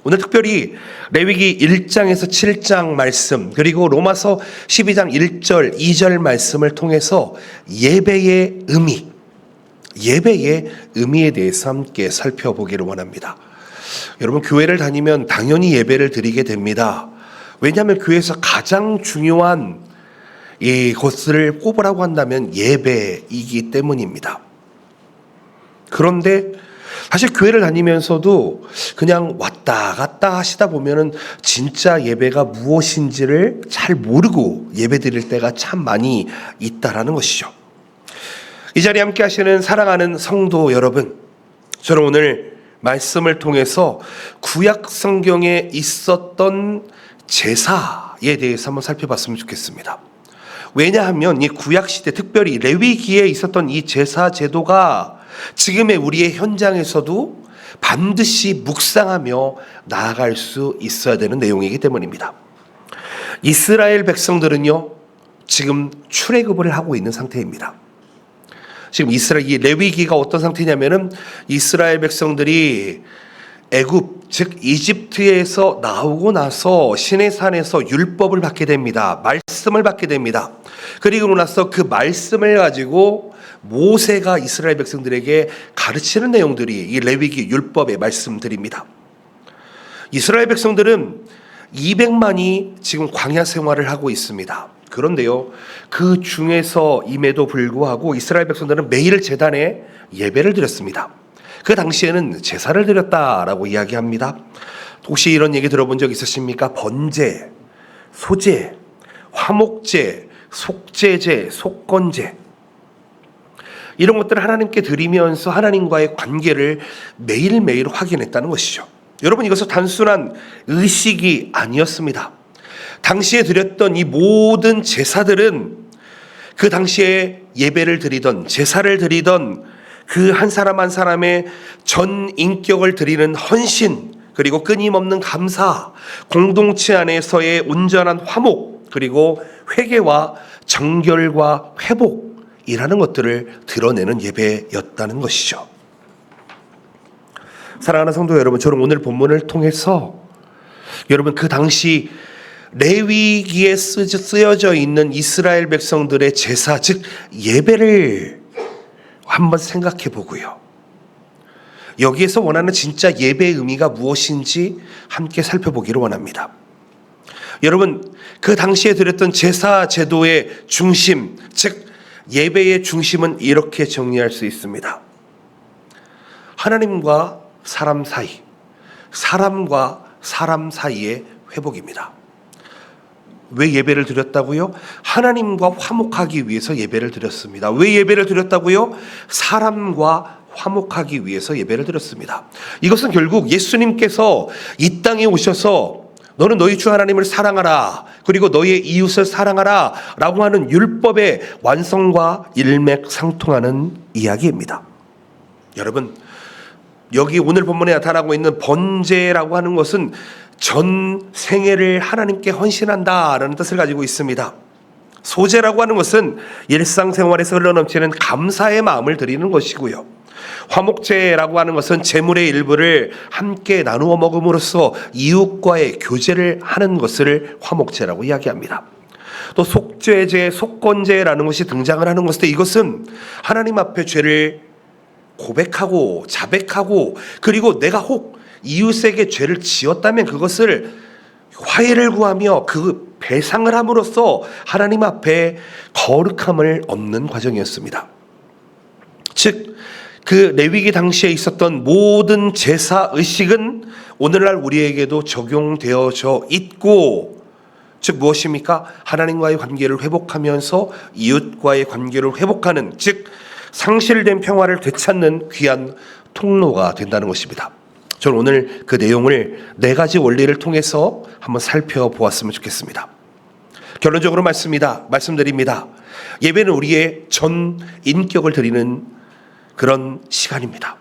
오늘 특별히 레위기 1장에서 7장 말씀, 그리고 로마서 12장 1절, 2절 말씀을 통해서 예배의 의미에 대해서 함께 살펴보기를 원합니다. 여러분, 교회를 다니면 당연히 예배를 드리게 됩니다. 왜냐하면 교회에서 가장 중요한 이것을 꼽으라고 한다면 예배이기 때문입니다. 그런데 사실 교회를 다니면서도 그냥 왔다 갔다 하시다 보면은 진짜 예배가 무엇인지를 잘 모르고 예배 드릴 때가 참 많이 있다라는 것이죠. 이 자리에 함께 하시는 사랑하는 성도 여러분, 저는 오늘 말씀을 통해서 구약 성경에 있었던 제사에 대해서 한번 살펴봤으면 좋겠습니다. 왜냐하면 이 구약 시대, 특별히 레위기에 있었던 이 제사 제도가 지금의 우리의 현장에서도 반드시 묵상하며 나아갈 수 있어야 되는 내용이기 때문입니다. 이스라엘 백성들은요, 지금 출애굽을 하고 있는 상태입니다. 지금 이 레위기가 어떤 상태냐면은 이스라엘 백성들이 애굽, 즉 이집트에서 나오고 나서 시내산에서 율법을 받게 됩니다. 말씀을 받게 됩니다. 그리고 나서 그 말씀을 가지고 모세가 이스라엘 백성들에게 가르치는 내용들이 이 레위기 율법의 말씀들입니다. 이스라엘 백성들은 200만이 지금 광야 생활을 하고 있습니다. 그런데요, 그 중에서임에도 불구하고 이스라엘 백성들은 매일 제단에 예배를 드렸습니다. 그 당시에는 제사를 드렸다라고 이야기합니다. 혹시 이런 얘기 들어본 적 있으십니까? 번제, 소제, 화목제, 속죄제, 속건제, 이런 것들을 하나님께 드리면서 하나님과의 관계를 매일매일 확인했다는 것이죠. 여러분, 이것은 단순한 의식이 아니었습니다. 당시에 드렸던 이 모든 제사들은 그 당시에 예배를 드리던, 제사를 드리던 그 한 사람 한 사람의 전 인격을 드리는 헌신, 그리고 끊임없는 감사, 공동체 안에서의 온전한 화목, 그리고 회개와 정결과 회복이라는 것들을 드러내는 예배였다는 것이죠. 사랑하는 성도 여러분, 저는 오늘 본문을 통해서 여러분, 그 당시 레위기에 쓰여져 있는 이스라엘 백성들의 제사, 즉 예배를 한번 생각해 보고요, 여기에서 원하는 진짜 예배의 의미가 무엇인지 함께 살펴보기를 원합니다. 여러분, 그 당시에 드렸던 제사 제도의 중심, 즉 예배의 중심은 이렇게 정리할 수 있습니다. 하나님과 사람 사이, 사람과 사람 사이의 회복입니다. 왜 예배를 드렸다고요? 하나님과 화목하기 위해서 예배를 드렸습니다. 왜 예배를 드렸다고요? 사람과 화목하기 위해서 예배를 드렸습니다. 이것은 결국 예수님께서 이 땅에 오셔서 너는 너희 주 하나님을 사랑하라, 그리고 너희의 이웃을 사랑하라 라고 하는 율법의 완성과 일맥상통하는 이야기입니다. 여러분, 여기 오늘 본문에 나타나고 있는 번제라고 하는 것은 전 생애를 하나님께 헌신한다라는 뜻을 가지고 있습니다. 소제라고 하는 것은 일상생활에서 흘러넘치는 감사의 마음을 드리는 것이고요, 화목제라고 하는 것은 재물의 일부를 함께 나누어 먹음으로써 이웃과의 교제를 하는 것을 화목제라고 이야기합니다. 또 속죄제, 속건제라는 것이 등장을 하는 것인데, 이것은 하나님 앞에 죄를 고백하고 자백하고, 그리고 내가 혹 이웃에게 죄를 지었다면 그것을 화해를 구하며 그 배상을 함으로써 하나님 앞에 거룩함을 얻는 과정이었습니다. 즉, 그 레위기 당시에 있었던 모든 제사 의식은 오늘날 우리에게도 적용되어져 있고, 즉 무엇입니까? 하나님과의 관계를 회복하면서 이웃과의 관계를 회복하는, 즉 상실된 평화를 되찾는 귀한 통로가 된다는 것입니다. 저는 오늘 그 내용을 4가지 원리를 통해서 한번 살펴보았으면 좋겠습니다. 결론적으로 말씀드립니다. 예배는 우리의 전 인격을 드리는 그런 시간입니다.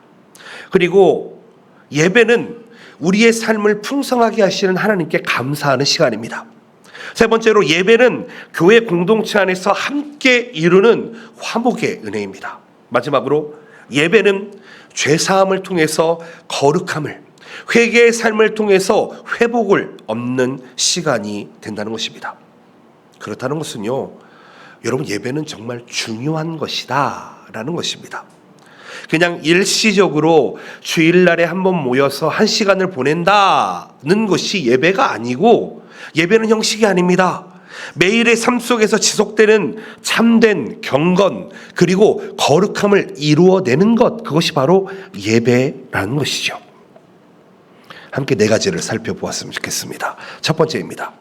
그리고 예배는 우리의 삶을 풍성하게 하시는 하나님께 감사하는 시간입니다. 세 번째로, 예배는 교회 공동체 안에서 함께 이루는 화목의 은혜입니다. 마지막으로, 예배는 죄사함을 통해서 거룩함을, 회개의 삶을 통해서 회복을 얻는 시간이 된다는 것입니다. 그렇다는 것은요, 여러분, 예배는 정말 중요한 것이다 라는 것입니다. 그냥 일시적으로 주일날에 한번 모여서 한 시간을 보낸다는 것이 예배가 아니고, 예배는 형식이 아닙니다. 매일의 삶 속에서 지속되는 참된 경건 그리고 거룩함을 이루어내는 것, 그것이 바로 예배라는 것이죠. 함께 네 가지를 살펴보았으면 좋겠습니다. 첫 번째입니다.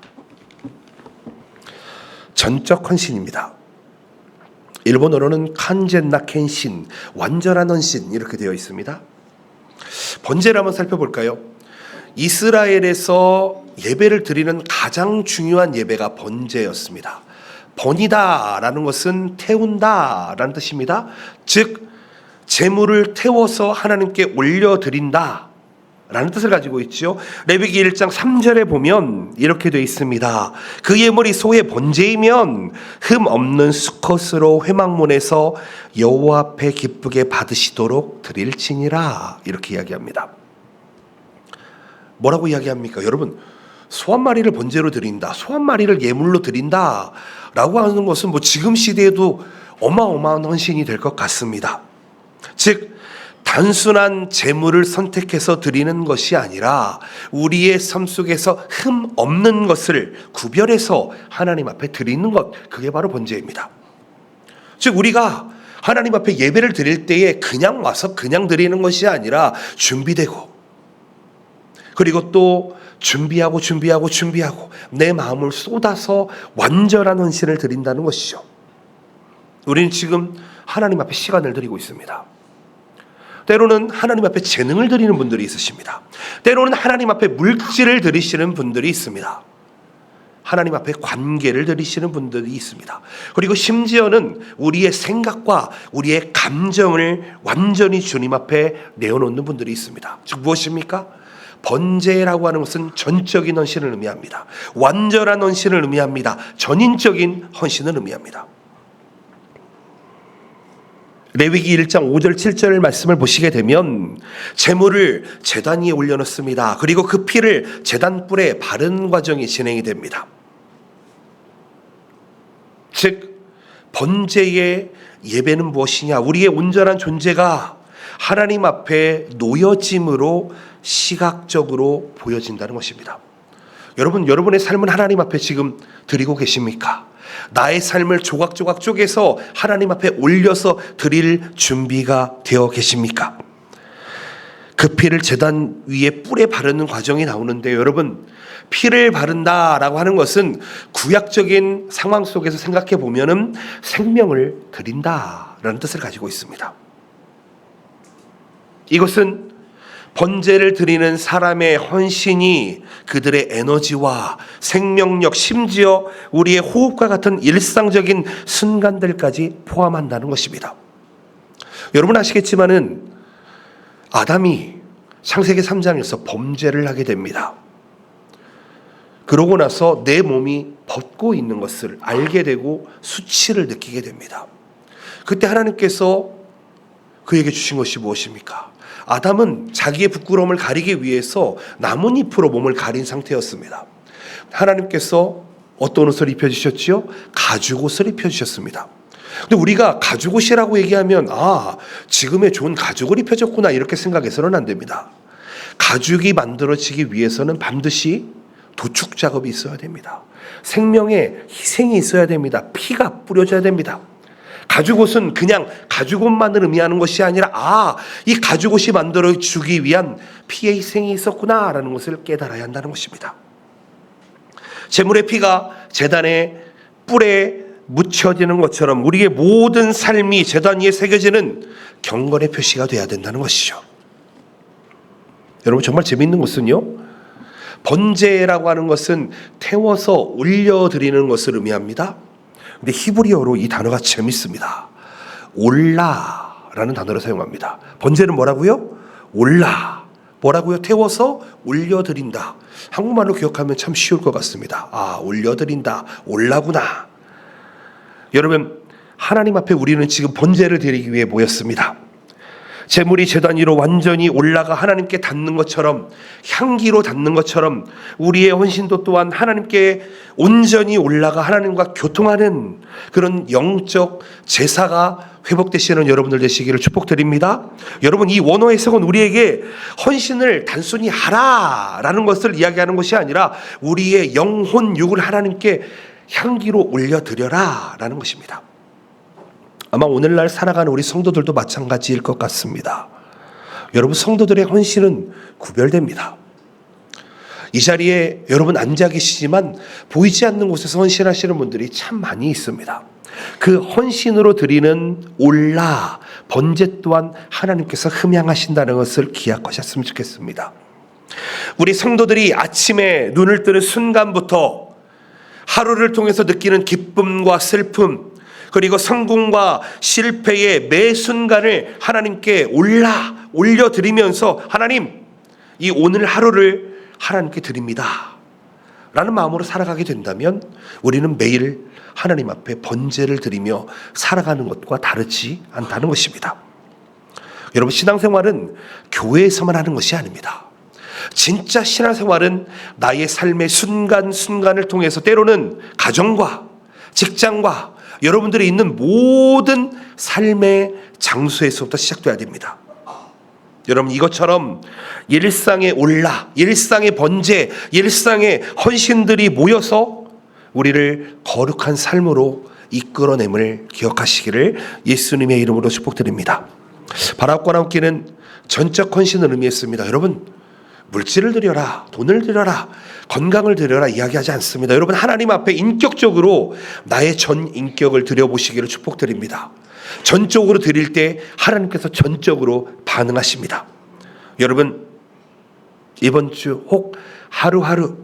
전적 헌신입니다. 일본어로는 칸젠나 켄신, 완전한 헌신 이렇게 되어 있습니다. 번제를 한번 살펴볼까요? 이스라엘에서 예배를 드리는 가장 중요한 예배가 번제였습니다. 번이다라는 것은 태운다라는 뜻입니다. 즉 제물을 태워서 하나님께 올려드린다 라는 뜻을 가지고 있죠. 레위기 1장 3절에 보면 이렇게 되어 있습니다. 그 예물이 소의 번제이면 흠 없는 수컷으로 회막문에서 여호와 앞에 기쁘게 받으시도록 드릴지니라, 이렇게 이야기합니다. 뭐라고 이야기합니까? 여러분, 소 한 마리를 번제로 드린다, 소 한 마리를 예물로 드린다 라고 하는 것은 뭐 지금 시대에도 어마어마한 헌신이 될 것 같습니다. 즉 단순한 제물을 선택해서 드리는 것이 아니라 우리의 삶 속에서 흠 없는 것을 구별해서 하나님 앞에 드리는 것, 그게 바로 번제입니다. 즉 우리가 하나님 앞에 예배를 드릴 때에 그냥 와서 그냥 드리는 것이 아니라 준비되고, 그리고 또 준비하고 내 마음을 쏟아서 완전한 헌신을 드린다는 것이죠. 우리는 지금 하나님 앞에 시간을 드리고 있습니다. 때로는 하나님 앞에 재능을 드리는 분들이 있으십니다. 때로는 하나님 앞에 물질을 드리시는 분들이 있습니다. 하나님 앞에 관계를 드리시는 분들이 있습니다. 그리고 심지어는 우리의 생각과 우리의 감정을 완전히 주님 앞에 내어놓는 분들이 있습니다. 즉 무엇입니까? 번제라고 하는 것은 전적인 헌신을 의미합니다. 완전한 헌신을 의미합니다. 전인적인 헌신을 의미합니다. 레위기 1장 5절 7절 말씀을 보시게 되면 제물을 제단 위에 올려놓습니다. 그리고 그 피를 제단 뿔에 바른 과정이 진행이 됩니다. 즉 번제의 예배는 무엇이냐? 우리의 온전한 존재가 하나님 앞에 놓여짐으로 시각적으로 보여진다는 것입니다. 여러분, 여러분의 삶은 하나님 앞에 지금 드리고 계십니까? 나의 삶을 조각조각 쪼개서 하나님 앞에 올려서 드릴 준비가 되어 계십니까? 그 피를 제단 위에 뿔에 바르는 과정이 나오는데, 여러분, 피를 바른다라고 하는 것은 구약적인 상황 속에서 생각해 보면은 생명을 드린다라는 뜻을 가지고 있습니다. 이것은 번제를 드리는 사람의 헌신이 그들의 에너지와 생명력, 심지어 우리의 호흡과 같은 일상적인 순간들까지 포함한다는 것입니다. 여러분 아시겠지만은 아담이 창세기 3장에서 범죄를 하게 됩니다. 그러고 나서 내 몸이 벗고 있는 것을 알게 되고 수치를 느끼게 됩니다. 그때 하나님께서 그에게 주신 것이 무엇입니까? 아담은 자기의 부끄러움을 가리기 위해서 나뭇잎으로 몸을 가린 상태였습니다. 하나님께서 어떤 옷을 입혀주셨지요? 가죽옷을 입혀주셨습니다. 근데 우리가 가죽옷이라고 얘기하면 지금의 좋은 가죽을 입혀줬구나 이렇게 생각해서는 안 됩니다. 가죽이 만들어지기 위해서는 반드시 도축 작업이 있어야 됩니다. 생명의 희생이 있어야 됩니다. 피가 뿌려져야 됩니다. 가죽옷은 그냥 가죽옷만을 의미하는 것이 아니라 이 가죽옷이 만들어주기 위한 피의 희생이 있었구나라는 것을 깨달아야 한다는 것입니다. 제물의 피가 제단의 뿔에 묻혀지는 것처럼 우리의 모든 삶이 제단 위에 새겨지는 경건의 표시가 돼야 된다는 것이죠. 여러분 정말 재미있는 것은요, 번제라고 하는 것은 태워서 올려드리는 것을 의미합니다. 근데 히브리어로 이 단어가 재밌습니다. 올라라는 단어를 사용합니다. 번제는 뭐라고요? 올라. 뭐라고요? 태워서 올려드린다. 한국말로 기억하면 참 쉬울 것 같습니다. 올려드린다. 올라구나. 여러분, 하나님 앞에 우리는 지금 번제를 드리기 위해 모였습니다. 제물이 제단 위로 완전히 올라가 하나님께 닿는 것처럼, 향기로 닿는 것처럼 우리의 헌신도 또한 하나님께 온전히 올라가 하나님과 교통하는 그런 영적 제사가 회복되시는 여러분들 되시기를 축복드립니다. 여러분, 이 원어 해석은 우리에게 헌신을 단순히 하라라는 것을 이야기하는 것이 아니라 우리의 영혼 육을 하나님께 향기로 올려드려라 라는 것입니다. 아마 오늘날 살아가는 우리 성도들도 마찬가지일 것 같습니다. 여러분, 성도들의 헌신은 구별됩니다. 이 자리에 여러분 앉아 계시지만 보이지 않는 곳에서 헌신하시는 분들이 참 많이 있습니다. 그 헌신으로 드리는 올라, 번제 또한 하나님께서 흠양하신다는 것을 기억하셨으면 좋겠습니다. 우리 성도들이 아침에 눈을 뜨는 순간부터 하루를 통해서 느끼는 기쁨과 슬픔, 그리고 성공과 실패의 매 순간을 하나님께 올려드리면서 하나님, 이 오늘 하루를 하나님께 드립니다 라는 마음으로 살아가게 된다면 우리는 매일 하나님 앞에 번제를 드리며 살아가는 것과 다르지 않다는 것입니다. 여러분, 신앙생활은 교회에서만 하는 것이 아닙니다. 진짜 신앙생활은 나의 삶의 순간순간을 통해서 때로는 가정과 직장과 여러분들이 있는 모든 삶의 장소에서부터 시작돼야 됩니다. 여러분, 이것처럼 일상의 올라, 일상의 번제, 일상의 헌신들이 모여서 우리를 거룩한 삶으로 이끌어냄을 기억하시기를 예수님의 이름으로 축복드립니다. 바라옵고 나옵기는 전적 헌신을 의미했습니다. 여러분, 물질을 드려라, 돈을 드려라, 건강을 드려라 이야기하지 않습니다. 여러분, 하나님 앞에 인격적으로 나의 전 인격을 드려보시기를 축복드립니다. 전적으로 드릴 때 하나님께서 전적으로 반응하십니다. 여러분, 이번 주 혹 하루하루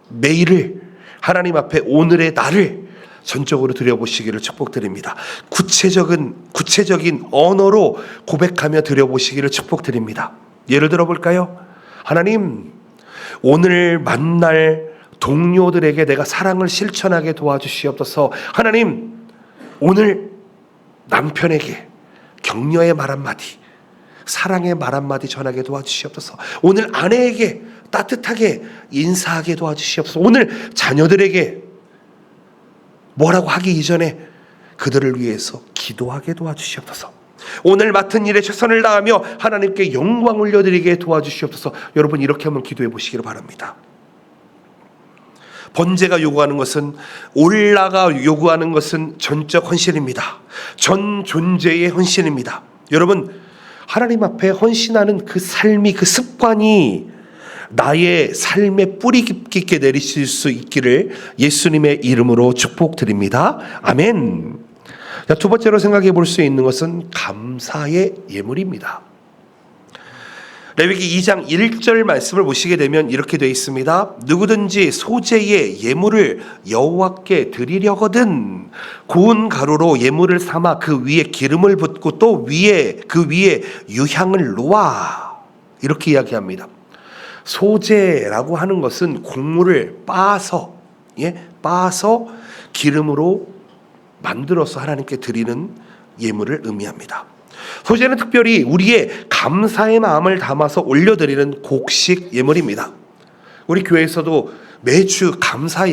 매일을 하나님 앞에 오늘의 나를 전적으로 드려보시기를 축복드립니다. 구체적인 언어로 고백하며 드려보시기를 축복드립니다. 예를 들어볼까요? 하나님, 오늘 만날 동료들에게 내가 사랑을 실천하게 도와주시옵소서. 하나님, 오늘 남편에게 격려의 말 한마디, 사랑의 말 한마디 전하게 도와주시옵소서. 오늘 아내에게 따뜻하게 인사하게 도와주시옵소서. 오늘 자녀들에게 뭐라고 하기 이전에 그들을 위해서 기도하게 도와주시옵소서. 오늘 맡은 일에 최선을 다하며 하나님께 영광 올려드리게 도와주시옵소서. 여러분, 이렇게 한번 기도해 보시기를 바랍니다. 번제가 요구하는 것은, 올라가 요구하는 것은 전적 헌신입니다. 전 존재의 헌신입니다. 여러분, 하나님 앞에 헌신하는 그 삶이, 그 습관이 나의 삶에 뿌리 깊게 있게 내리실 수 있기를 예수님의 이름으로 축복드립니다. 아멘. 자, 두 번째로 생각해 볼 수 있는 것은 감사의 예물입니다. 레위기 2장 1절 말씀을 보시게 되면 이렇게 되어 있습니다. 누구든지 소재의 예물을 여호와께 드리려거든 고운 가루로 예물을 삼아 그 위에 기름을 붓고 또 그 위에 유향을 놓아, 이렇게 이야기합니다. 소재라고 하는 것은 곡물을 빻아서 기름으로 만들어서 하나님께 드리는 예물을 의미합니다. 소재는 특별히 우리의 감사의 마음을 담아서 올려드리는 곡식 예물입니다. 우리 교회에서도 매주 감사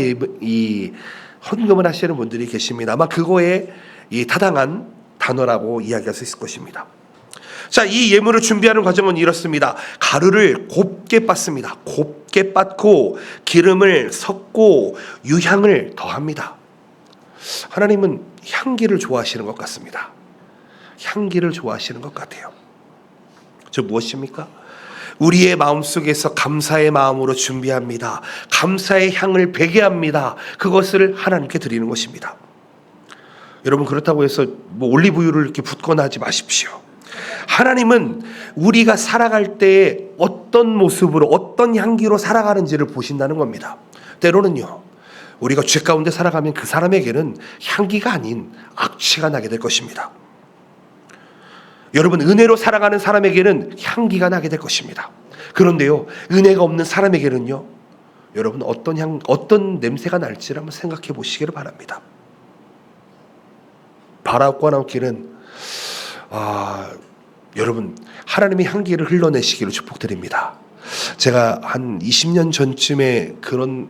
헌금을 하시는 분들이 계십니다. 아마 그거에 타당한 단어라고 이야기할 수 있을 것입니다. 자, 이 예물을 준비하는 과정은 이렇습니다. 가루를 곱게 빻습니다. 곱게 빻고 기름을 섞고 유향을 더합니다. 하나님은 향기를 좋아하시는 것 같습니다. 향기를 좋아하시는 것 같아요. 저 무엇입니까? 우리의 마음속에서 감사의 마음으로 준비합니다. 감사의 향을 배게 합니다. 그것을 하나님께 드리는 것입니다. 여러분, 그렇다고 해서 올리브유를 이렇게 붓거나 하지 마십시오. 하나님은 우리가 살아갈 때에 어떤 모습으로, 어떤 향기로 살아가는지를 보신다는 겁니다. 때로는요, 우리가 죄 가운데 살아가면 그 사람에게는 향기가 아닌 악취가 나게 될 것입니다. 여러분, 은혜로 살아가는 사람에게는 향기가 나게 될 것입니다. 그런데요, 은혜가 없는 사람에게는요, 여러분, 어떤 냄새가 날지를 한번 생각해 보시기를 바랍니다. 바라옵고 나옵기는 여러분, 하나님의 향기를 흘러내시기를 축복드립니다. 제가 한 20년 전쯤에 그런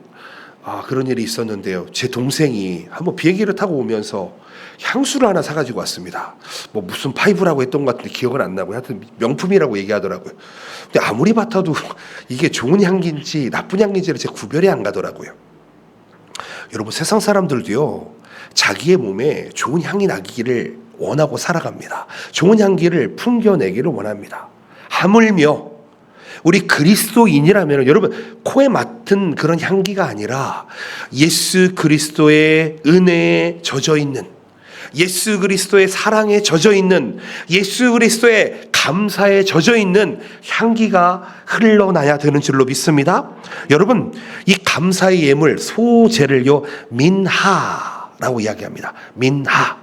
일이 있었는데요. 제 동생이 한번 비행기를 타고 오면서 향수를 하나 사가지고 왔습니다. 뭐 무슨 파이브라고 했던 것 같은데 기억은 안 나고요. 하여튼 명품이라고 얘기하더라고요. 근데 아무리 맡아도 이게 좋은 향기인지 나쁜 향기인지를 제 구별이 안 가더라고요. 여러분, 세상 사람들도요, 자기의 몸에 좋은 향이 나기를 원하고 살아갑니다. 좋은 향기를 풍겨내기를 원합니다. 하물며 우리 그리스도인이라면 여러분, 코에 맡은 그런 향기가 아니라 예수 그리스도의 은혜에 젖어 있는, 예수 그리스도의 사랑에 젖어 있는, 예수 그리스도의 감사에 젖어 있는 향기가 흘러나야 되는 줄로 믿습니다. 여러분, 이 감사의 예물 소제를요, 민하라고 이야기합니다. 민하.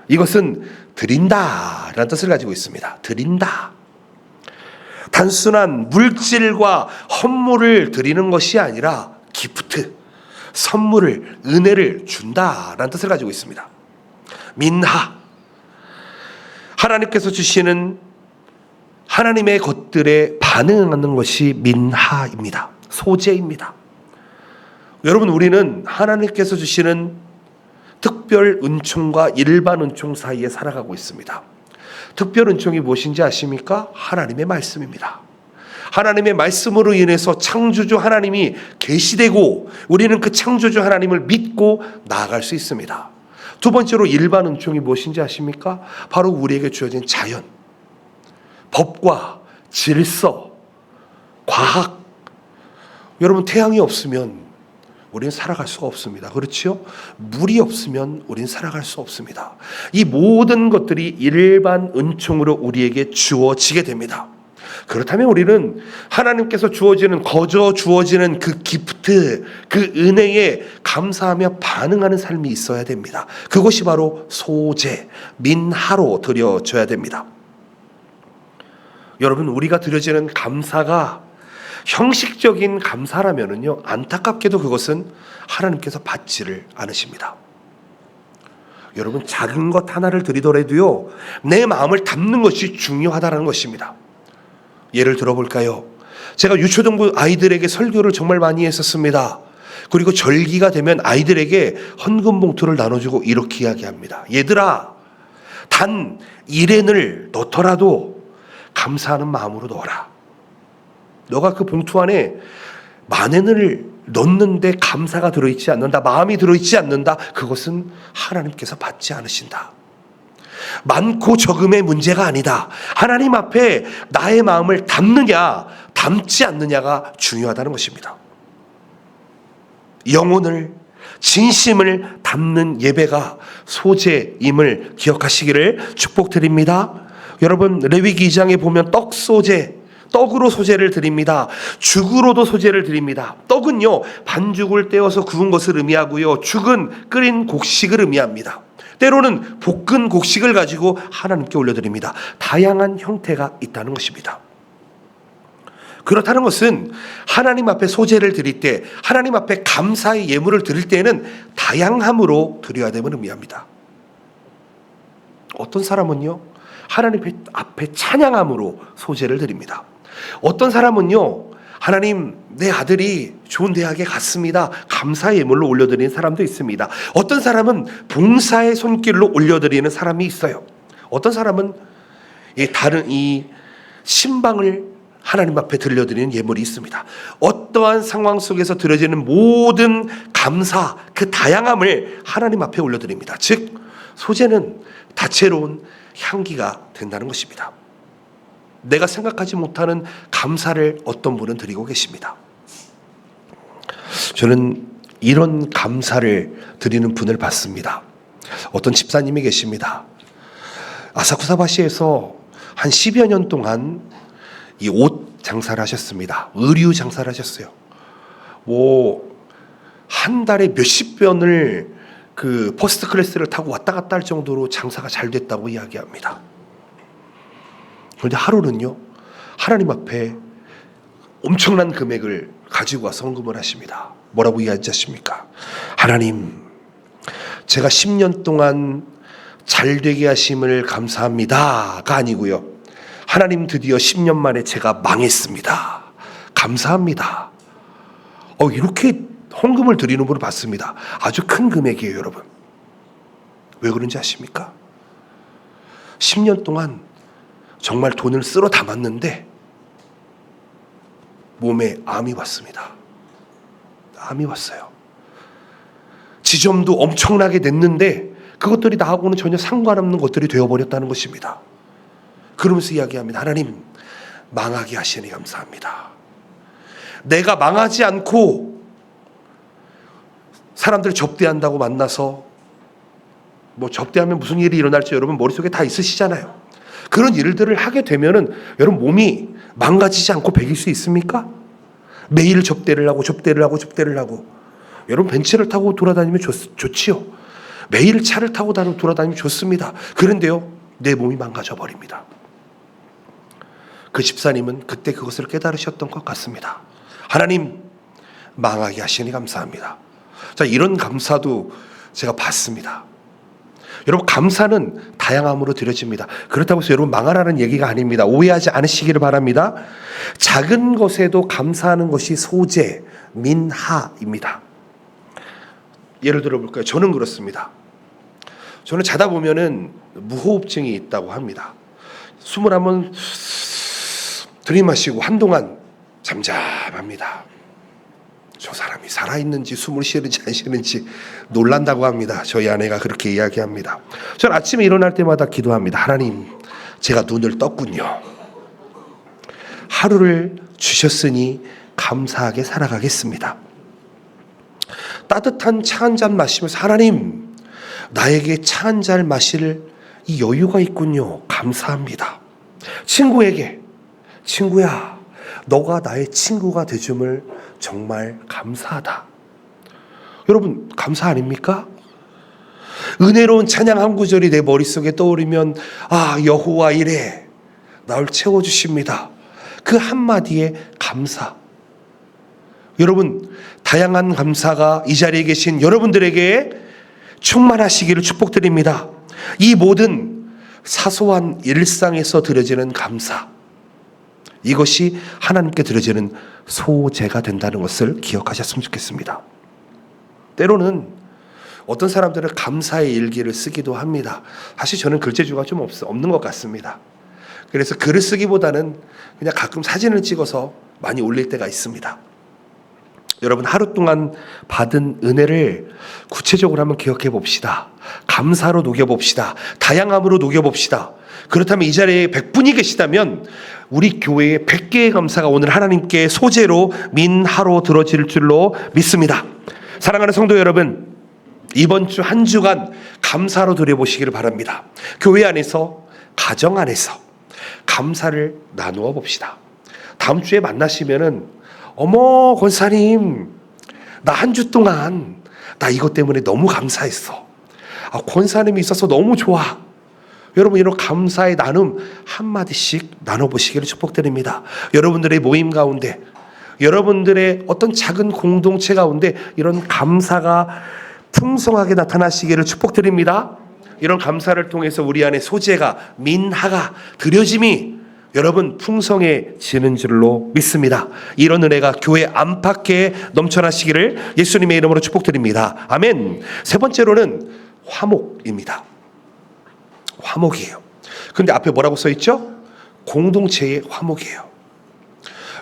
이것은 드린다라는 뜻을 가지고 있습니다. 드린다. 단순한 물질과 헌물을 드리는 것이 아니라 기프트, 선물을, 은혜를 준다라는 뜻을 가지고 있습니다. 민하. 하나님께서 주시는 하나님의 것들에 반응하는 것이 민하입니다. 소재입니다. 여러분, 우리는 하나님께서 주시는 특별 은총과 일반 은총 사이에 살아가고 있습니다. 특별 은총이 무엇인지 아십니까? 하나님의 말씀입니다. 하나님의 말씀으로 인해서 창조주 하나님이 계시되고 우리는 그 창조주 하나님을 믿고 나아갈 수 있습니다. 두 번째로 일반 은총이 무엇인지 아십니까? 바로 우리에게 주어진 자연, 법과 질서, 과학. 여러분, 태양이 없으면 우리는 살아갈 수가 없습니다. 그렇지요? 물이 없으면 우리는 살아갈 수 없습니다. 이 모든 것들이 일반 은총으로 우리에게 주어지게 됩니다. 그렇다면 우리는 하나님께서 거저 주어지는 그 기프트, 그 은혜에 감사하며 반응하는 삶이 있어야 됩니다. 그것이 바로 소제, 민하로 드려져야 됩니다. 여러분, 우리가 드려지는 감사가 형식적인 감사라면은요, 안타깝게도 그것은 하나님께서 받지를 않으십니다. 여러분, 작은 것 하나를 드리더라도요, 내 마음을 담는 것이 중요하다는 것입니다. 예를 들어볼까요? 제가 유초등부 아이들에게 설교를 정말 많이 했었습니다. 그리고 절기가 되면 아이들에게 헌금 봉투를 나눠주고 이렇게 이야기합니다. 얘들아, 단 1엔을 넣더라도 감사하는 마음으로 넣어라. 너가 그 봉투 안에 10,000엔을 넣는데 감사가 들어있지 않는다, 마음이 들어있지 않는다, 그것은 하나님께서 받지 않으신다. 많고 적음의 문제가 아니다. 하나님 앞에 나의 마음을 담느냐 담지 않느냐가 중요하다는 것입니다. 영혼을, 진심을 담는 예배가 소재임을 기억하시기를 축복드립니다. 여러분, 레위기 2장에 보면 떡 소재, 떡으로 소재를 드립니다. 죽으로도 소재를 드립니다. 떡은요, 반죽을 떼어서 구운 것을 의미하고요, 죽은 끓인 곡식을 의미합니다. 때로는 볶은 곡식을 가지고 하나님께 올려드립니다. 다양한 형태가 있다는 것입니다. 그렇다는 것은 하나님 앞에 소재를 드릴 때, 하나님 앞에 감사의 예물을 드릴 때에는 다양함으로 드려야 됨을 의미합니다. 어떤 사람은요, 하나님 앞에 찬양함으로 소재를 드립니다. 어떤 사람은요, 하나님, 내 아들이 좋은 대학에 갔습니다, 감사의 예물로 올려드리는 사람도 있습니다. 어떤 사람은 봉사의 손길로 올려드리는 사람이 있어요. 어떤 사람은 다른 이 신방을 하나님 앞에 들려드리는 예물이 있습니다. 어떠한 상황 속에서 드려지는 모든 감사, 그 다양함을 하나님 앞에 올려드립니다. 즉, 소재는 다채로운 향기가 된다는 것입니다. 내가 생각하지 못하는 감사를 어떤 분은 드리고 계십니다. 저는 이런 감사를 드리는 분을 봤습니다. 어떤 집사님이 계십니다. 아사쿠사바시에서 한 10여 년 동안 이 옷 장사를 하셨습니다. 의류 장사를 하셨어요. 한 달에 몇십 변을 그 퍼스트 클래스를 타고 왔다 갔다 할 정도로 장사가 잘 됐다고 이야기합니다. 그런데 하루는요, 하나님 앞에 엄청난 금액을 가지고 와서 헌금을 하십니다. 뭐라고 이야기하십니까? 하나님, 제가 10년 동안 잘되게 하심을 감사합니다가 아니고요. 하나님 드디어 10년 만에 제가 망했습니다. 감사합니다. 이렇게 헌금을 드리는 분을 봤습니다. 아주 큰 금액이에요, 여러분. 왜 그런지 아십니까? 10년 동안 정말 돈을 쓸어 담았는데 몸에 암이 왔습니다. 암이 왔어요. 지점도 엄청나게 냈는데 그것들이 나하고는 전혀 상관없는 것들이 되어버렸다는 것입니다. 그러면서 이야기합니다. 하나님, 망하게 하시니 감사합니다. 내가 망하지 않고 사람들 접대한다고 만나서 접대하면 무슨 일이 일어날지 여러분 머릿속에 다 있으시잖아요. 그런 일들을 하게 되면은 여러분 몸이 망가지지 않고 배길 수 있습니까? 매일 접대를 하고 여러분 벤츠를 타고 돌아다니면 좋지요. 매일 차를 타고 돌아다니면 좋습니다. 그런데요, 내 몸이 망가져 버립니다. 그 집사님은 그때 그것을 깨달으셨던 것 같습니다. 하나님, 망하게 하시니 감사합니다. 자, 이런 감사도 제가 봤습니다. 여러분, 감사는 다양함으로 드려집니다. 그렇다고 해서 여러분 망하라는 얘기가 아닙니다. 오해하지 않으시기를 바랍니다. 작은 것에도 감사하는 것이 소재, 민하입니다. 예를 들어볼까요? 저는 그렇습니다. 저는 자다 보면은 무호흡증이 있다고 합니다. 숨을 한번 들이마시고 한동안 잠잠합니다. 저 사람이 살아있는지 숨을 쉬는지 안 쉬는지 놀란다고 합니다. 저희 아내가 그렇게 이야기합니다. 저는 아침에 일어날 때마다 기도합니다. 하나님, 제가 눈을 떴군요. 하루를 주셨으니 감사하게 살아가겠습니다. 따뜻한 차 한 잔 마시면서 하나님, 나에게 차 한 잔 마실 이 여유가 있군요. 감사합니다. 친구에게, 친구야, 너가 나의 친구가 되줌을 정말 감사하다. 여러분, 감사 아닙니까? 은혜로운 찬양 한 구절이 내 머릿속에 떠오르면 여호와 이래 나를 채워주십니다. 그 한마디에 감사. 여러분, 다양한 감사가 이 자리에 계신 여러분들에게 충만하시기를 축복드립니다. 이 모든 사소한 일상에서 드려지는 감사, 이것이 하나님께 드려지는 소재가 된다는 것을 기억하셨으면 좋겠습니다. 때로는 어떤 사람들은 감사의 일기를 쓰기도 합니다. 사실 저는 글재주가 좀 없는 것 같습니다. 그래서 글을 쓰기보다는 그냥 가끔 사진을 찍어서 많이 올릴 때가 있습니다. 여러분, 하루 동안 받은 은혜를 구체적으로 한번 기억해 봅시다. 감사로 녹여봅시다. 다양함으로 녹여봅시다. 그렇다면 이 자리에 100분이 계시다면 우리 교회에 100개의 감사가 오늘 하나님께 소재로 민하로 들어질 줄로 믿습니다. 사랑하는 성도 여러분, 이번 주 한 주간 감사로 드려보시기를 바랍니다. 교회 안에서, 가정 안에서 감사를 나누어 봅시다. 다음 주에 만나시면은 어머 권사님, 나 한 주 동안 나 이것 때문에 너무 감사했어. 권사님이 있어서 너무 좋아. 여러분, 이런 감사의 나눔 한마디씩 나눠보시기를 축복드립니다. 여러분들의 모임 가운데, 여러분들의 어떤 작은 공동체 가운데 이런 감사가 풍성하게 나타나시기를 축복드립니다. 이런 감사를 통해서 우리 안에 소재가, 민하가, 드려짐이 여러분 풍성해지는 줄로 믿습니다. 이런 은혜가 교회 안팎에 넘쳐나시기를 예수님의 이름으로 축복드립니다. 아멘. 세 번째로는 화목입니다. 화목이에요. 근데 앞에 뭐라고 써 있죠? 공동체의 화목이에요.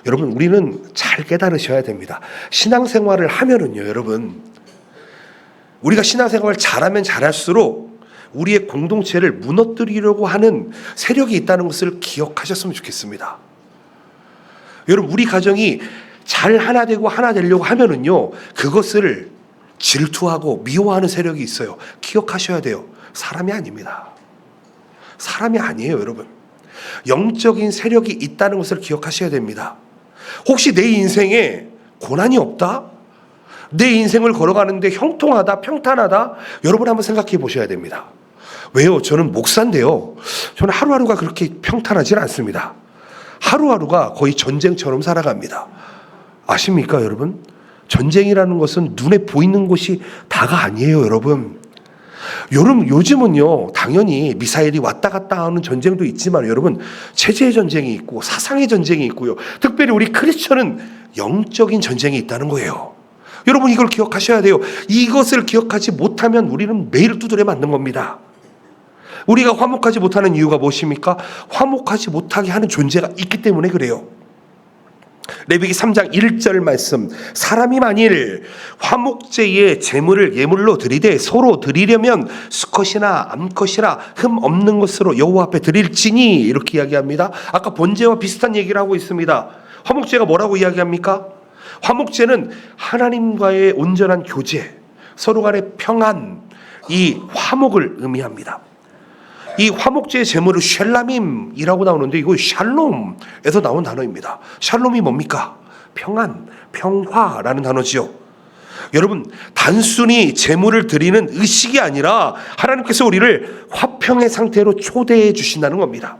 여러분, 우리는 잘 깨달으셔야 됩니다. 신앙생활을 하면은요, 여러분, 우리가 신앙생활을 잘하면 잘할수록 우리의 공동체를 무너뜨리려고 하는 세력이 있다는 것을 기억하셨으면 좋겠습니다. 여러분, 우리 가정이 잘 하나 되고 하나 되려고 하면은요, 그것을 질투하고 미워하는 세력이 있어요. 기억하셔야 돼요. 사람이 아닙니다. 사람이 아니에요, 여러분. 영적인 세력이 있다는 것을 기억하셔야 됩니다. 혹시 내 인생에 고난이 없다? 내 인생을 걸어가는데 형통하다, 평탄하다? 여러분 한번 생각해 보셔야 됩니다. 왜요? 저는 목사인데요, 저는 하루하루가 그렇게 평탄하지 않습니다. 하루하루가 거의 전쟁처럼 살아갑니다. 아십니까, 여러분? 전쟁이라는 것은 눈에 보이는 것이 다가 아니에요, 여러분. 여러분, 요즘은요, 당연히 미사일이 왔다 갔다 하는 전쟁도 있지만 여러분, 체제의 전쟁이 있고 사상의 전쟁이 있고요. 특별히 우리 크리스천은 영적인 전쟁이 있다는 거예요. 여러분, 이걸 기억하셔야 돼요. 이것을 기억하지 못하면 우리는 매일 두드려 맞는 겁니다. 우리가 화목하지 못하는 이유가 무엇입니까? 화목하지 못하게 하는 존재가 있기 때문에 그래요. 레위기 3장 1절 말씀, 사람이 만일 화목제의 제물을 예물로 드리되 서로 드리려면 수컷이나 암컷이나 흠 없는 것으로 여호와 앞에 드릴지니, 이렇게 이야기합니다. 아까 번제와 비슷한 얘기를 하고 있습니다. 화목제가 뭐라고 이야기합니까? 화목제는 하나님과의 온전한 교제, 서로 간의 평안, 이 화목을 의미합니다. 이 화목제의 제물을 샬람임이라고 나오는데 이거 샬롬에서 나온 단어입니다. 샬롬이 뭡니까? 평안, 평화라는 단어지요. 여러분, 단순히 제물을 드리는 의식이 아니라 하나님께서 우리를 화평의 상태로 초대해 주신다는 겁니다.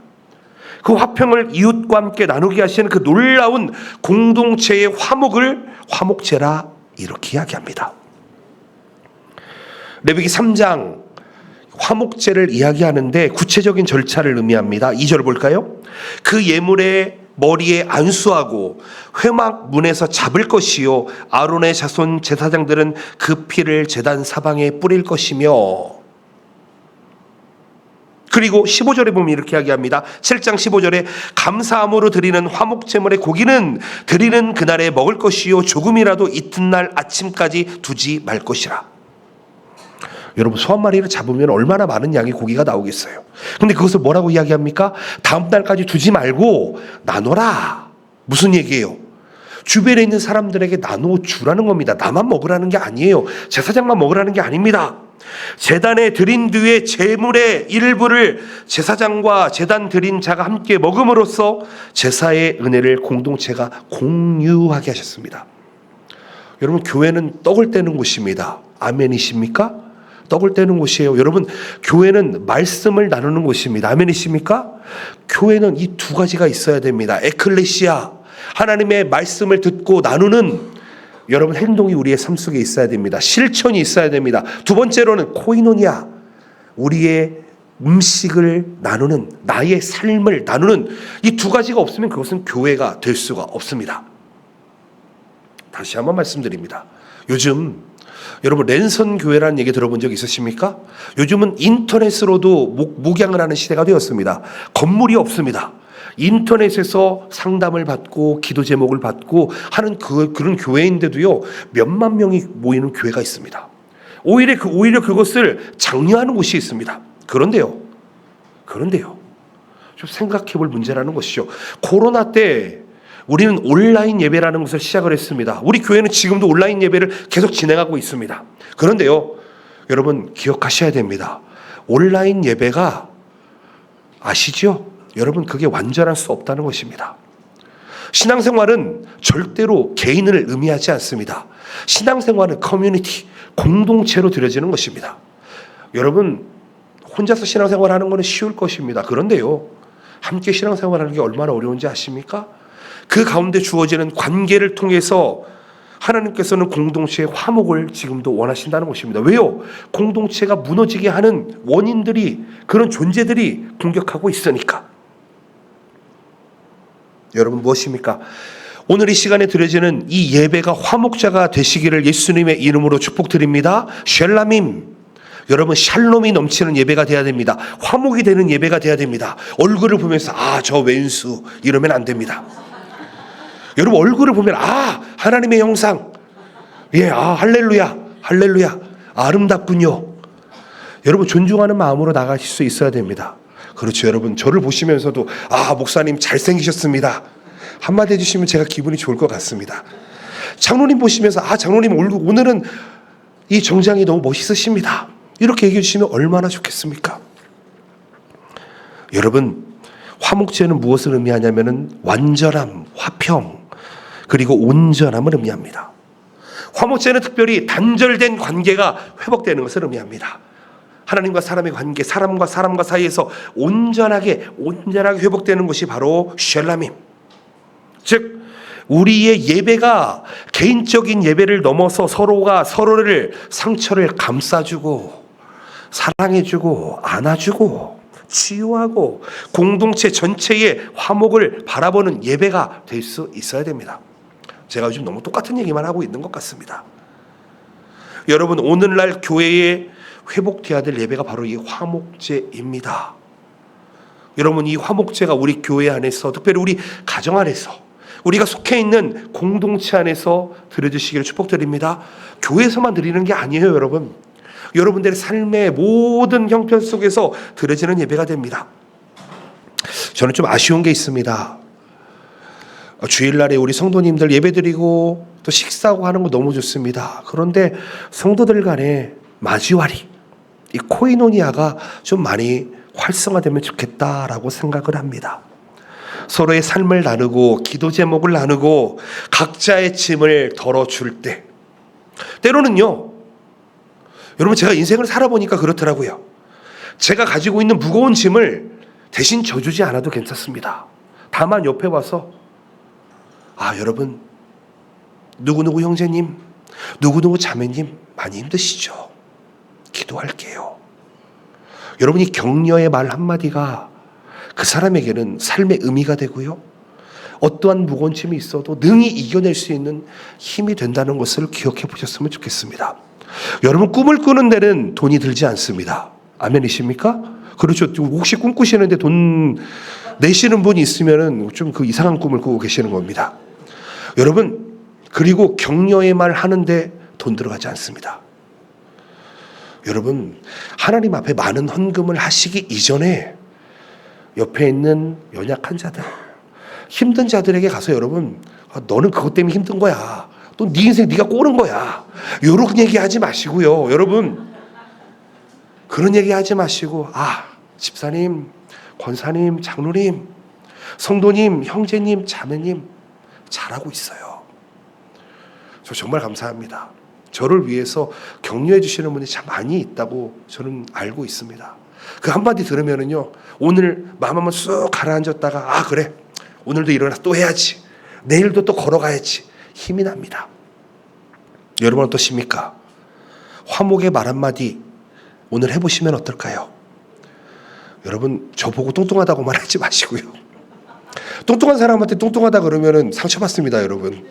그 화평을 이웃과 함께 나누게 하시는 그 놀라운 공동체의 화목을 화목제라 이렇게 이야기합니다. 레위기 3장 화목제를 이야기하는데 구체적인 절차를 의미합니다. 2절 볼까요? 그 예물의 머리에 안수하고 회막 문에서 잡을 것이요 아론의 자손 제사장들은 그 피를 제단 사방에 뿌릴 것이며, 그리고 15절에 보면 이렇게 이야기합니다. 7장 15절에 감사함으로 드리는 화목제물의 고기는 드리는 그날에 먹을 것이요 조금이라도 이튿날 아침까지 두지 말 것이라. 여러분, 소 한 마리를 잡으면 얼마나 많은 양의 고기가 나오겠어요. 근데 그것을 뭐라고 이야기합니까? 다음 날까지 두지 말고 나눠라. 무슨 얘기예요? 주변에 있는 사람들에게 나눠 주라는 겁니다. 나만 먹으라는 게 아니에요. 제사장만 먹으라는 게 아닙니다. 제단에 드린 뒤에 제물의 일부를 제사장과 제단 드린 자가 함께 먹음으로써 제사의 은혜를 공동체가 공유하게 하셨습니다. 여러분, 교회는 떡을 떼는 곳입니다. 아멘이십니까? 떡을 떼는 곳이에요. 여러분, 교회는 말씀을 나누는 곳입니다. 아멘이십니까? 교회는 이 두 가지가 있어야 됩니다. 에클레시아, 하나님의 말씀을 듣고 나누는 여러분 행동이 우리의 삶 속에 있어야 됩니다. 실천이 있어야 됩니다. 두 번째로는 코이노니아, 우리의 음식을 나누는, 나의 삶을 나누는, 이 두 가지가 없으면 그것은 교회가 될 수가 없습니다. 다시 한번 말씀드립니다. 요즘 여러분, 랜선 교회라는 얘기 들어본 적 있으십니까? 요즘은 인터넷으로도 목양을 하는 시대가 되었습니다. 건물이 없습니다. 인터넷에서 상담을 받고 기도 제목을 받고 하는 그런 교회인데도요, 몇만 명이 모이는 교회가 있습니다. 오히려 그것을 장려하는 곳이 있습니다. 그런데요, 좀 생각해 볼 문제라는 것이죠. 코로나 때 우리는 온라인 예배라는 것을 시작을 했습니다. 우리 교회는 지금도 온라인 예배를 계속 진행하고 있습니다. 그런데요, 여러분 기억하셔야 됩니다. 온라인 예배가 아시죠? 여러분, 그게 완전할 수 없다는 것입니다. 신앙생활은 절대로 개인을 의미하지 않습니다. 신앙생활은 커뮤니티, 공동체로 드려지는 것입니다. 여러분, 혼자서 신앙생활하는 것은 쉬울 것입니다. 그런데요, 함께 신앙생활하는 게 얼마나 어려운지 아십니까? 그 가운데 주어지는 관계를 통해서 하나님께서는 공동체의 화목을 지금도 원하신다는 것입니다. 왜요? 공동체가 무너지게 하는 원인들이, 그런 존재들이 공격하고 있으니까. 여러분, 무엇입니까? 오늘 이 시간에 드려지는 이 예배가 화목자가 되시기를 예수님의 이름으로 축복드립니다. 샬람임, 여러분 샬롬이 넘치는 예배가 돼야 됩니다. 화목이 되는 예배가 돼야 됩니다. 얼굴을 보면서 저 왼수 이러면 안 됩니다. 여러분, 얼굴을 보면 하나님의 형상, 할렐루야, 할렐루야, 아름답군요. 여러분, 존중하는 마음으로 나가실 수 있어야 됩니다. 그렇죠. 여러분, 저를 보시면서도 목사님 잘생기셨습니다 한마디 해주시면 제가 기분이 좋을 것 같습니다. 장로님 보시면서 장로님 오늘은 이 정장이 너무 멋있으십니다 이렇게 얘기해 주시면 얼마나 좋겠습니까? 여러분, 화목제는 무엇을 의미하냐면은 완전함, 화평, 그리고 온전함을 의미합니다. 화목제는 특별히 단절된 관계가 회복되는 것을 의미합니다. 하나님과 사람의 관계, 사람과 사이에서 온전하게 회복되는 것이 바로 샬람임. 즉, 우리의 예배가 개인적인 예배를 넘어서 서로가 서로를 상처를 감싸주고 사랑해주고 안아주고 치유하고 공동체 전체의 화목을 바라보는 예배가 될 수 있어야 됩니다. 제가 요즘 너무 똑같은 얘기만 하고 있는 것 같습니다. 여러분, 오늘날 교회에 회복되어야 될 예배가 바로 이 화목제입니다. 여러분, 이 화목제가 우리 교회 안에서, 특별히 우리 가정 안에서, 우리가 속해 있는 공동체 안에서 드려주시기를 축복드립니다. 교회에서만 드리는 게 아니에요, 여러분. 여러분들의 삶의 모든 형편 속에서 드려지는 예배가 됩니다. 저는 좀 아쉬운 게 있습니다. 주일날에 우리 성도님들 예배드리고 또 식사하고 하는 거 너무 좋습니다. 그런데 성도들 간의 마지와리, 이 코이노니아가 좀 많이 활성화되면 좋겠다라고 생각을 합니다. 서로의 삶을 나누고 기도 제목을 나누고 각자의 짐을 덜어줄 때, 때로는요, 여러분, 제가 인생을 살아보니까 그렇더라고요. 제가 가지고 있는 무거운 짐을 대신 져주지 않아도 괜찮습니다. 다만 옆에 와서, 여러분, 누구누구 형제님, 누구누구 자매님 많이 힘드시죠? 기도할게요. 여러분이 격려의 말 한마디가 그 사람에게는 삶의 의미가 되고요, 어떠한 무거운 짐이 있어도 능히 이겨낼 수 있는 힘이 된다는 것을 기억해 보셨으면 좋겠습니다. 여러분, 꿈을 꾸는 데는 돈이 들지 않습니다. 아멘이십니까? 그렇죠. 혹시 꿈꾸시는데 돈 내시는 분이 있으면은 좀 그 이상한 꿈을 꾸고 계시는 겁니다. 여러분, 그리고 격려의 말 하는데 돈 들어가지 않습니다. 여러분, 하나님 앞에 많은 헌금을 하시기 이전에 옆에 있는 연약한 자들, 힘든 자들에게 가서, 여러분, 너는 그것 때문에 힘든 거야, 또 네 인생 네가 꼬른 거야, 이런 얘기하지 마시고요. 여러분, 그런 얘기하지 마시고, 집사님, 권사님, 장로님, 성도님, 형제님, 자매님 잘하고 있어요. 저 정말 감사합니다. 저를 위해서 격려해 주시는 분이 참 많이 있다고 저는 알고 있습니다. 그 한마디 들으면은요, 오늘 마음 한번 쑥 가라앉았다가, 그래, 오늘도 일어나서 또 해야지, 내일도 또 걸어가야지, 힘이 납니다. 여러분, 어떠십니까? 화목의 말 한마디 오늘 해보시면 어떨까요? 여러분, 저보고 뚱뚱하다고만 하지 마시고요. 뚱뚱한 사람한테 뚱뚱하다 그러면은 상처받습니다, 여러분.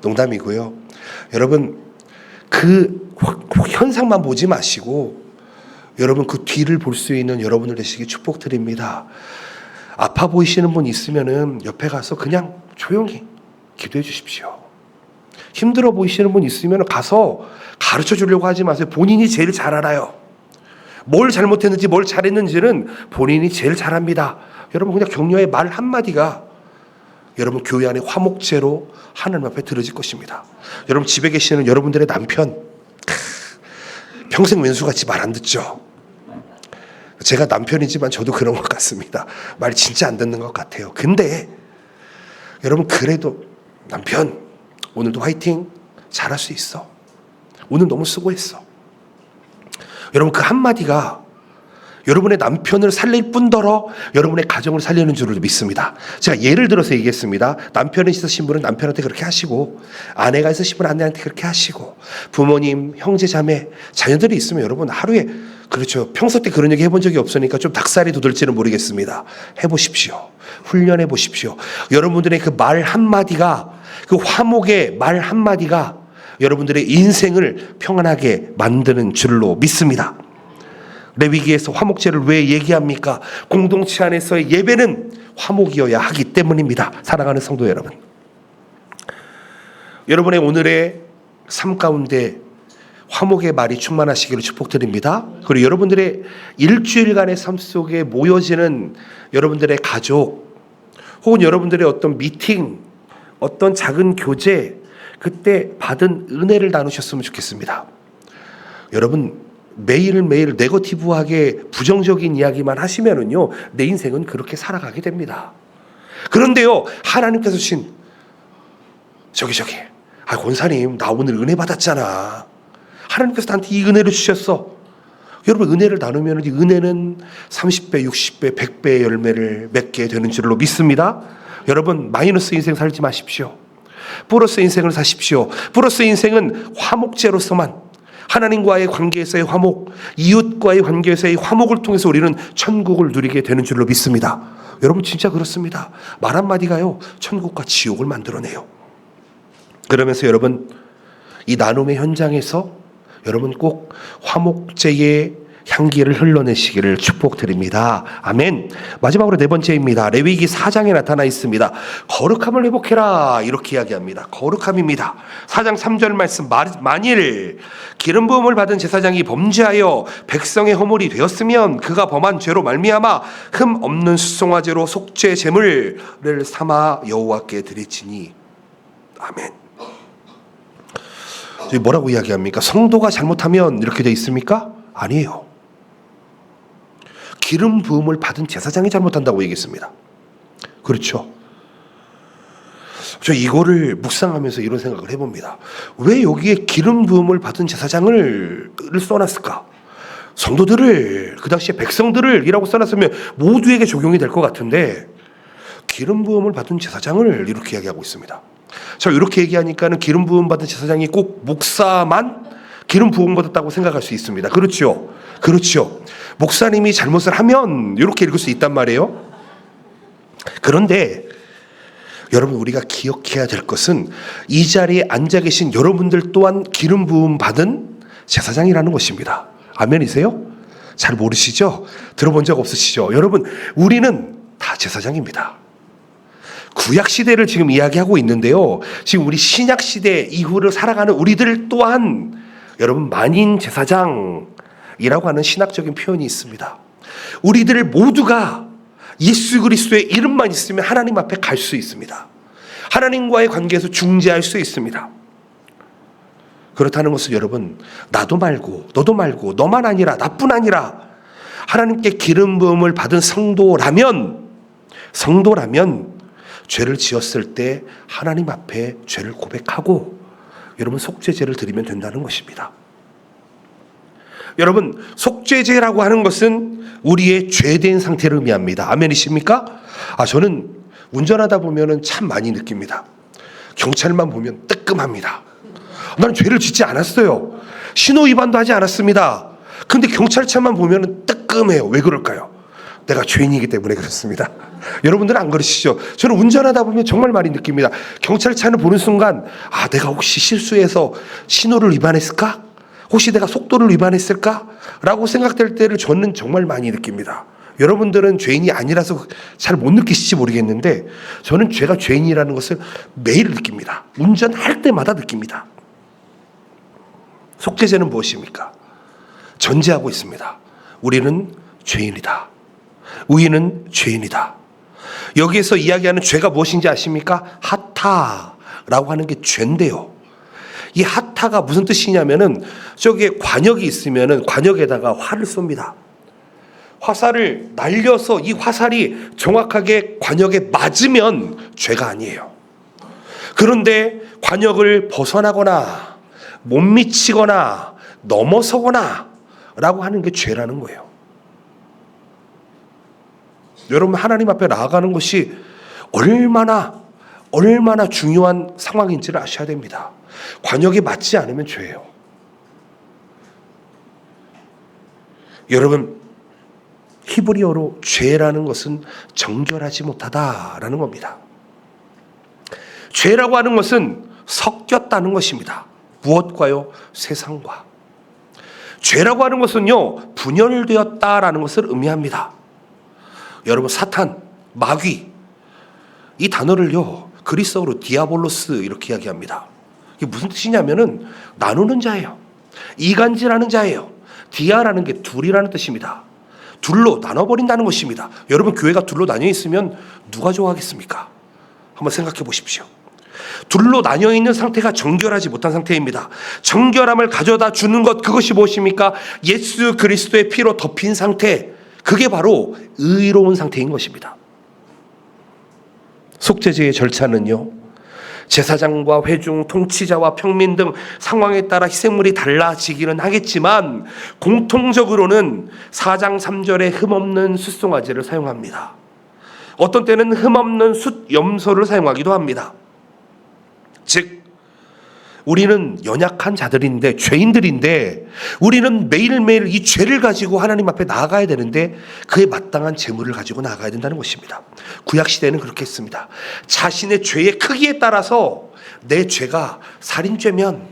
농담이고요. 여러분, 그 현상만 보지 마시고 여러분, 그 뒤를 볼 수 있는 여러분들 되시기 축복드립니다. 아파 보이시는 분 있으면은 옆에 가서 그냥 조용히 기도해 주십시오. 힘들어 보이시는 분 있으면 가서 가르쳐 주려고 하지 마세요. 본인이 제일 잘 알아요. 뭘 잘못했는지 뭘 잘했는지는 본인이 제일 잘합니다. 여러분, 그냥 격려의 말 한마디가 여러분 교회 안에 화목제로 하나님 앞에 드려질 것입니다. 여러분, 집에 계시는 여러분들의 남편, 평생 왼수같이 말 안 듣죠? 제가 남편이지만 저도 그런 것 같습니다. 말 진짜 안 듣는 것 같아요. 근데 여러분, 그래도 남편, 오늘도 화이팅, 잘할 수 있어, 오늘 너무 수고했어. 여러분, 그 한마디가 여러분의 남편을 살릴 뿐더러 여러분의 가정을 살리는 줄을 믿습니다. 제가 예를 들어서 얘기했습니다. 남편이 있으신 분은 남편한테 그렇게 하시고, 아내가 있으신 분은 아내한테 그렇게 하시고, 부모님, 형제, 자매, 자녀들이 있으면 여러분 하루에, 그렇죠, 평소 때 그런 얘기 해본 적이 없으니까 좀 닭살이 돋을지는 모르겠습니다. 해보십시오. 훈련해 보십시오. 여러분들의 그 말 한마디가, 그 화목의 말 한마디가 여러분들의 인생을 평안하게 만드는 줄로 믿습니다. 레위기에서 화목제를 왜 얘기합니까? 공동체 안에서의 예배는 화목이어야 하기 때문입니다. 사랑하는 성도 여러분, 여러분의 오늘의 삶 가운데 화목의 말이 충만하시기를 축복드립니다. 그리고 여러분들의 일주일간의 삶 속에 모여지는 여러분들의 가족, 혹은 여러분들의 어떤 미팅, 어떤 작은 교제, 그때 받은 은혜를 나누셨으면 좋겠습니다. 여러분, 매일매일 네거티브하게 부정적인 이야기만 하시면은요, 내 인생은 그렇게 살아가게 됩니다. 그런데요, 하나님께서 주신 저기 권사님, 나 오늘 은혜 받았잖아, 하나님께서 나한테 이 은혜를 주셨어. 여러분, 은혜를 나누면 이 은혜는 30배, 60배, 100배의 열매를 맺게 되는 줄로 믿습니다. 여러분, 마이너스 인생 살지 마십시오. 플러스 인생을 사십시오. 플러스 인생은 화목제로서만, 하나님과의 관계에서의 화목, 이웃과의 관계에서의 화목을 통해서 우리는 천국을 누리게 되는 줄로 믿습니다. 여러분 진짜 그렇습니다. 말 한마디가요 천국과 지옥을 만들어내요. 그러면서 여러분 이 나눔의 현장에서 여러분 꼭 화목제의 향기를 흘러내시기를 축복드립니다. 아멘. 마지막으로 네 번째입니다. 레위기 4장에 나타나 있습니다. 거룩함을 회복해라 이렇게 이야기합니다. 거룩함입니다. 4장 3절 말씀, 만일 기름 부음을 받은 제사장이 범죄하여 백성의 허물이 되었으면 그가 범한 죄로 말미암아 흠 없는 수송아지로 속죄 제물을 삼아 여호와께 드릴지니. 아멘. 뭐라고 이야기합니까? 성도가 잘못하면 이렇게 돼 있습니까? 아니에요. 기름 부음을 받은 제사장이 잘못한다고 얘기했습니다. 그렇죠. 저 이거를 묵상하면서 이런 생각을 해봅니다. 왜 여기에 기름 부음을 받은 제사장을 써놨을까? 성도들을, 그 당시에 백성들을 이라고 써놨으면 모두에게 적용이 될 것 같은데 기름 부음을 받은 제사장을 이렇게 이야기하고 있습니다. 자, 이렇게 얘기하니까는 기름 부음 받은 제사장이 꼭 목사만 기름 부음 받았다고 생각할 수 있습니다. 그렇죠? 그렇죠. 목사님이 잘못을 하면 이렇게 읽을 수 있단 말이에요. 그런데 여러분 우리가 기억해야 될 것은 이 자리에 앉아 계신 여러분들 또한 기름 부음 받은 제사장이라는 것입니다. 아멘이세요? 잘 모르시죠? 들어본 적 없으시죠? 여러분 우리는 다 제사장입니다. 구약 시대를 지금 이야기하고 있는데요. 지금 우리 신약 시대 이후를 살아가는 우리들 또한 여러분 만인 제사장이라고 하는 신학적인 표현이 있습니다. 우리들 모두가 예수 그리스도의 이름만 있으면 하나님 앞에 갈 수 있습니다. 하나님과의 관계에서 중재할 수 있습니다. 그렇다는 것은 여러분 나도 말고 너도 말고 너만 아니라 나뿐 아니라 하나님께 기름 부음을 받은 성도라면 죄를 지었을 때 하나님 앞에 죄를 고백하고 여러분 속죄제를 드리면 된다는 것입니다. 여러분 속죄제라고 하는 것은 우리의 죄된 상태를 의미합니다. 아멘이십니까? 저는 운전하다 보면 참 많이 느낍니다. 경찰만 보면 뜨끔합니다. 나는 죄를 짓지 않았어요. 신호 위반도 하지 않았습니다. 근데 경찰차만 보면 뜨끔해요. 왜 그럴까요? 내가 죄인이기 때문에 그렇습니다. 여러분들은 안 그러시죠? 저는 운전하다 보면 정말 많이 느낍니다. 경찰차를 보는 순간 내가 혹시 실수해서 신호를 위반했을까? 혹시 내가 속도를 위반했을까? 라고 생각될 때를 저는 정말 많이 느낍니다. 여러분들은 죄인이 아니라서 잘 못 느끼실지 모르겠는데 저는 제가 죄인이라는 것을 매일 느낍니다. 운전할 때마다 느낍니다. 속죄제는 무엇입니까? 전제하고 있습니다. 우리는 죄인이다. 우리는 죄인이다. 여기에서 이야기하는 죄가 무엇인지 아십니까? 하타라고 하는 게 죄인데요. 이 하타가 무슨 뜻이냐면은 저기에 관역이 있으면은 관역에다가 활을 쏩니다. 화살을 날려서 이 화살이 정확하게 관역에 맞으면 죄가 아니에요. 그런데 관역을 벗어나거나 못 미치거나 넘어서거나 라고 하는 게 죄라는 거예요. 여러분 하나님 앞에 나아가는 것이 얼마나 중요한 상황인지를 아셔야 됩니다. 관역에 맞지 않으면 죄예요. 여러분 히브리어로 죄라는 것은 정결하지 못하다라는 겁니다. 죄라고 하는 것은 섞였다는 것입니다. 무엇과요? 세상과. 죄라고 하는 것은요 분열되었다라는 것을 의미합니다. 여러분 사탄, 마귀 이 단어를요 그리스어로 디아볼로스 이렇게 이야기합니다. 이게 무슨 뜻이냐면은 나누는 자예요. 이간질하는 자예요. 디아라는 게 둘이라는 뜻입니다. 둘로 나눠버린다는 것입니다. 여러분 교회가 둘로 나뉘어 있으면 누가 좋아하겠습니까? 한번 생각해 보십시오. 둘로 나뉘어 있는 상태가 정결하지 못한 상태입니다. 정결함을 가져다 주는 것 그것이 무엇입니까? 예수 그리스도의 피로 덮인 상태. 그게 바로 의로운 상태인 것입니다. 속죄제의 절차는요 제사장과 회중, 통치자와 평민 등 상황에 따라 희생물이 달라지기는 하겠지만 공통적으로는 4장 3절에 흠없는 숫송아지를 사용합니다. 어떤 때는 흠없는 숫염소를 사용하기도 합니다. 즉 우리는 연약한 자들인데, 죄인들인데, 우리는 매일매일 이 죄를 가지고 하나님 앞에 나아가야 되는데 그에 마땅한 재물을 가지고 나아가야 된다는 것입니다. 구약시대는 그렇게 했습니다. 자신의 죄의 크기에 따라서 내 죄가 살인죄면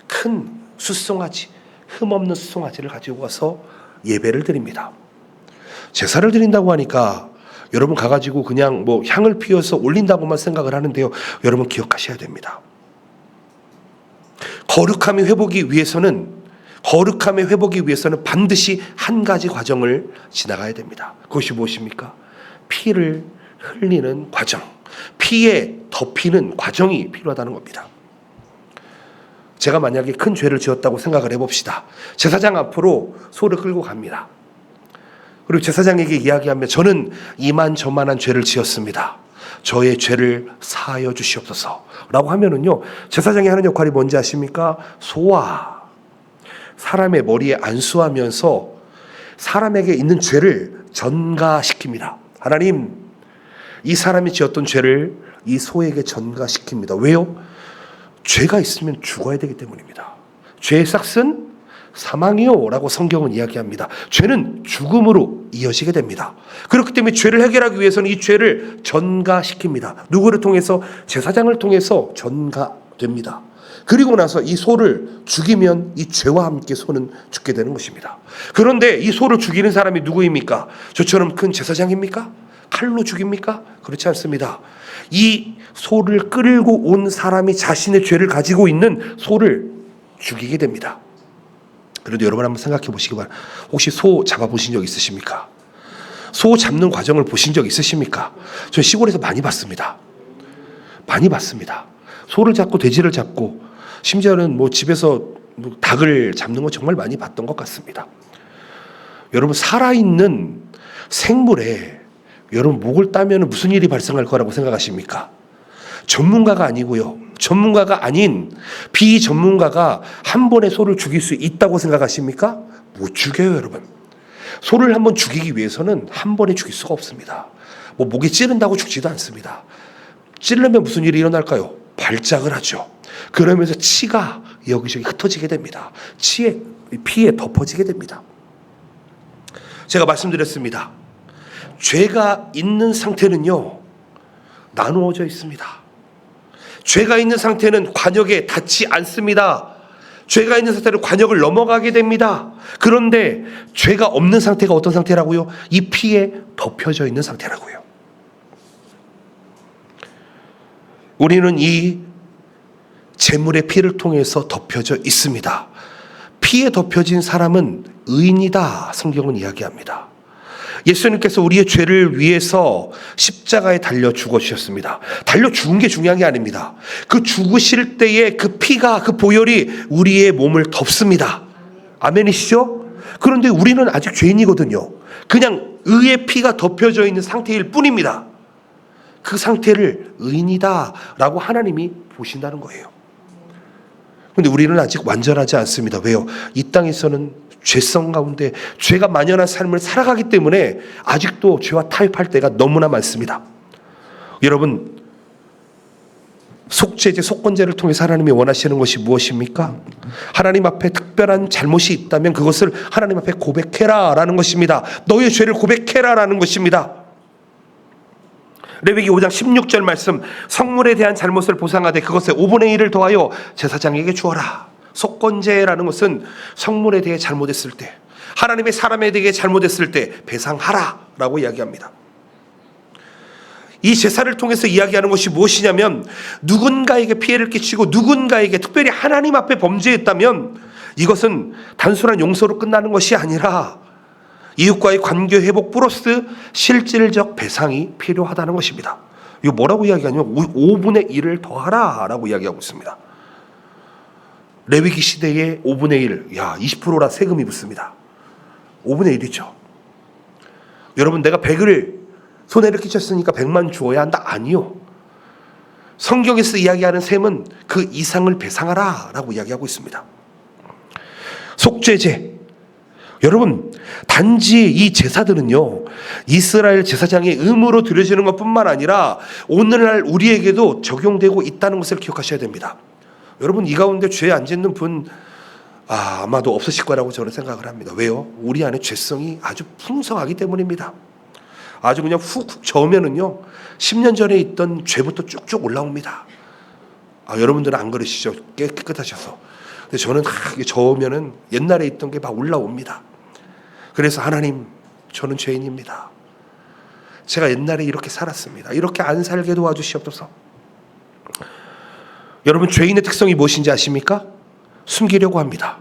큰 숫송아지, 흠없는 숫송아지를 가지고 와서 예배를 드립니다. 제사를 드린다고 하니까 여러분 가가지고 그냥 뭐 향을 피워서 올린다고만 생각을 하는데요. 여러분 기억하셔야 됩니다. 거룩함의 회복이 위해서는 반드시 한 가지 과정을 지나가야 됩니다. 그것이 무엇입니까? 피를 흘리는 과정, 피에 덮이는 과정이 필요하다는 겁니다. 제가 만약에 큰 죄를 지었다고 생각을 해봅시다. 제사장 앞으로 소를 끌고 갑니다. 그리고 제사장에게 이야기하면 저는 이만저만한 죄를 지었습니다. 저의 죄를 사하여 주시옵소서 라고 하면은요, 제사장이 하는 역할이 뭔지 아십니까? 소와 사람의 머리에 안수하면서 사람에게 있는 죄를 전가시킵니다. 하나님, 이 사람이 지었던 죄를 이 소에게 전가시킵니다. 왜요? 죄가 있으면 죽어야 되기 때문입니다. 죄의 삭은 사망이요 라고 성경은 이야기합니다. 죄는 죽음으로 이어지게 됩니다. 그렇기 때문에 죄를 해결하기 위해서는 이 죄를 전가시킵니다. 누구를 통해서? 제사장을 통해서 전가됩니다. 그리고 나서 이 소를 죽이면 이 죄와 함께 소는 죽게 되는 것입니다. 그런데 이 소를 죽이는 사람이 누구입니까? 저처럼 큰 제사장입니까? 칼로 죽입니까? 그렇지 않습니다. 이 소를 끌고 온 사람이 자신의 죄를 가지고 있는 소를 죽이게 됩니다. 그래도 여러분 한번 생각해 보시기 바랍니다. 혹시 소 잡아보신 적 있으십니까? 소 잡는 과정을 보신 적 있으십니까? 저 시골에서 많이 봤습니다. 많이 봤습니다. 소를 잡고 돼지를 잡고 심지어는 뭐 집에서 뭐 닭을 잡는 거 정말 많이 봤던 것 같습니다. 여러분, 살아있는 생물에 여러분 목을 따면 무슨 일이 발생할 거라고 생각하십니까? 전문가가 아니고요. 전문가가 아닌 비전문가가 한 번에 소를 죽일 수 있다고 생각하십니까? 못 죽여요, 여러분. 소를 한번 죽이기 위해서는 한 번에 죽일 수가 없습니다. 뭐 목이 찌른다고 죽지도 않습니다. 찌르면 무슨 일이 일어날까요? 발작을 하죠. 그러면서 치가 여기저기 흩어지게 됩니다. 피에 덮어지게 됩니다. 제가 말씀드렸습니다. 죄가 있는 상태는요, 나누어져 있습니다. 죄가 있는 상태는 관역에 닿지 않습니다. 죄가 있는 상태는 관역을 넘어가게 됩니다. 그런데 죄가 없는 상태가 어떤 상태라고요? 이 피에 덮여져 있는 상태라고요. 우리는 이 제물의 피를 통해서 덮여져 있습니다. 피에 덮여진 사람은 의인이다, 성경은 이야기합니다. 예수님께서 우리의 죄를 위해서 십자가에 달려 죽어주셨습니다. 달려 죽은 게 중요한 게 아닙니다. 그 죽으실 때의 그 피가, 그 보혈이 우리의 몸을 덮습니다. 아멘이시죠? 그런데 우리는 아직 죄인이거든요. 그냥 의의 피가 덮여져 있는 상태일 뿐입니다. 그 상태를 의인이다 라고 하나님이 보신다는 거예요. 그런데 우리는 아직 완전하지 않습니다. 왜요? 이 땅에서는 죄성 가운데 죄가 만연한 삶을 살아가기 때문에 아직도 죄와 타협할 때가 너무나 많습니다. 여러분, 속죄제, 속건제를 통해서 하나님이 원하시는 것이 무엇입니까? 하나님 앞에 특별한 잘못이 있다면 그것을 하나님 앞에 고백해라 라는 것입니다. 너의 죄를 고백해라 라는 것입니다. 레위기 5장 16절 말씀, 성물에 대한 잘못을 보상하되 그것의 5분의 1을 더하여 제사장에게 주어라. 속건제라는 것은 성물에 대해 잘못했을 때, 하나님의 사람에 대해 잘못했을 때 배상하라 라고 이야기합니다. 이 제사를 통해서 이야기하는 것이 무엇이냐면, 누군가에게 피해를 끼치고 누군가에게 특별히 하나님 앞에 범죄했다면 이것은 단순한 용서로 끝나는 것이 아니라 이웃과의 관계 회복 플러스 실질적 배상이 필요하다는 것입니다. 이거 뭐라고 이야기하냐면 5분의 1을 더하라 라고 이야기하고 있습니다. 레위기 시대의 5분의 1, 20%라 세금이 붙습니다. 5분의 1이죠. 여러분, 내가 100을 손해를 끼쳤으니까 100만 주어야 한다? 아니요. 성경에서 이야기하는 셈은 그 이상을 배상하라 라고 이야기하고 있습니다. 속죄제, 여러분, 단지 이 제사들은요, 이스라엘 제사장의 의무로 드려지는 것뿐만 아니라 오늘날 우리에게도 적용되고 있다는 것을 기억하셔야 됩니다. 여러분 이 가운데 죄 안 짓는 분 아마도 없으실 거라고 저는 생각을 합니다. 왜요? 우리 안에 죄성이 아주 풍성하기 때문입니다. 아주 그냥 훅훅 저으면은요 10년 전에 있던 죄부터 쭉쭉 올라옵니다. 여러분들은 안 그러시죠? 깨끗하셔서. 근데 저는 이게 저으면은 옛날에 있던 게 막 올라옵니다. 그래서 하나님, 저는 죄인입니다. 제가 옛날에 이렇게 살았습니다. 이렇게 안 살게 도와주시옵소서. 여러분 죄인의 특성이 무엇인지 아십니까? 숨기려고 합니다.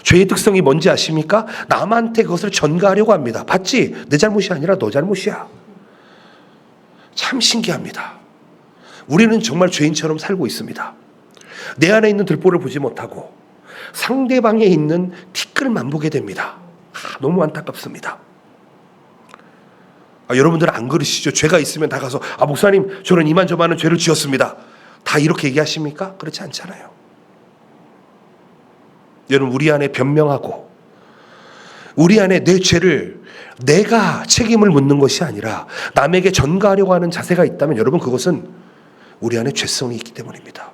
죄의 특성이 뭔지 아십니까? 남한테 그것을 전가하려고 합니다. 봤지? 내 잘못이 아니라 너 잘못이야. 참 신기합니다. 우리는 정말 죄인처럼 살고 있습니다. 내 안에 있는 들보를 보지 못하고 상대방에 있는 티끌만 보게 됩니다. 너무 안타깝습니다. 여러분들은 안 그러시죠? 죄가 있으면 다 가서 목사님 저는 이만저만한 죄를 지었습니다. 다 이렇게 얘기하십니까? 그렇지 않잖아요. 여러분 우리 안에 변명하고 우리 안에 내 죄를 내가 책임을 묻는 것이 아니라 남에게 전가하려고 하는 자세가 있다면 여러분 그것은 우리 안에 죄성이 있기 때문입니다.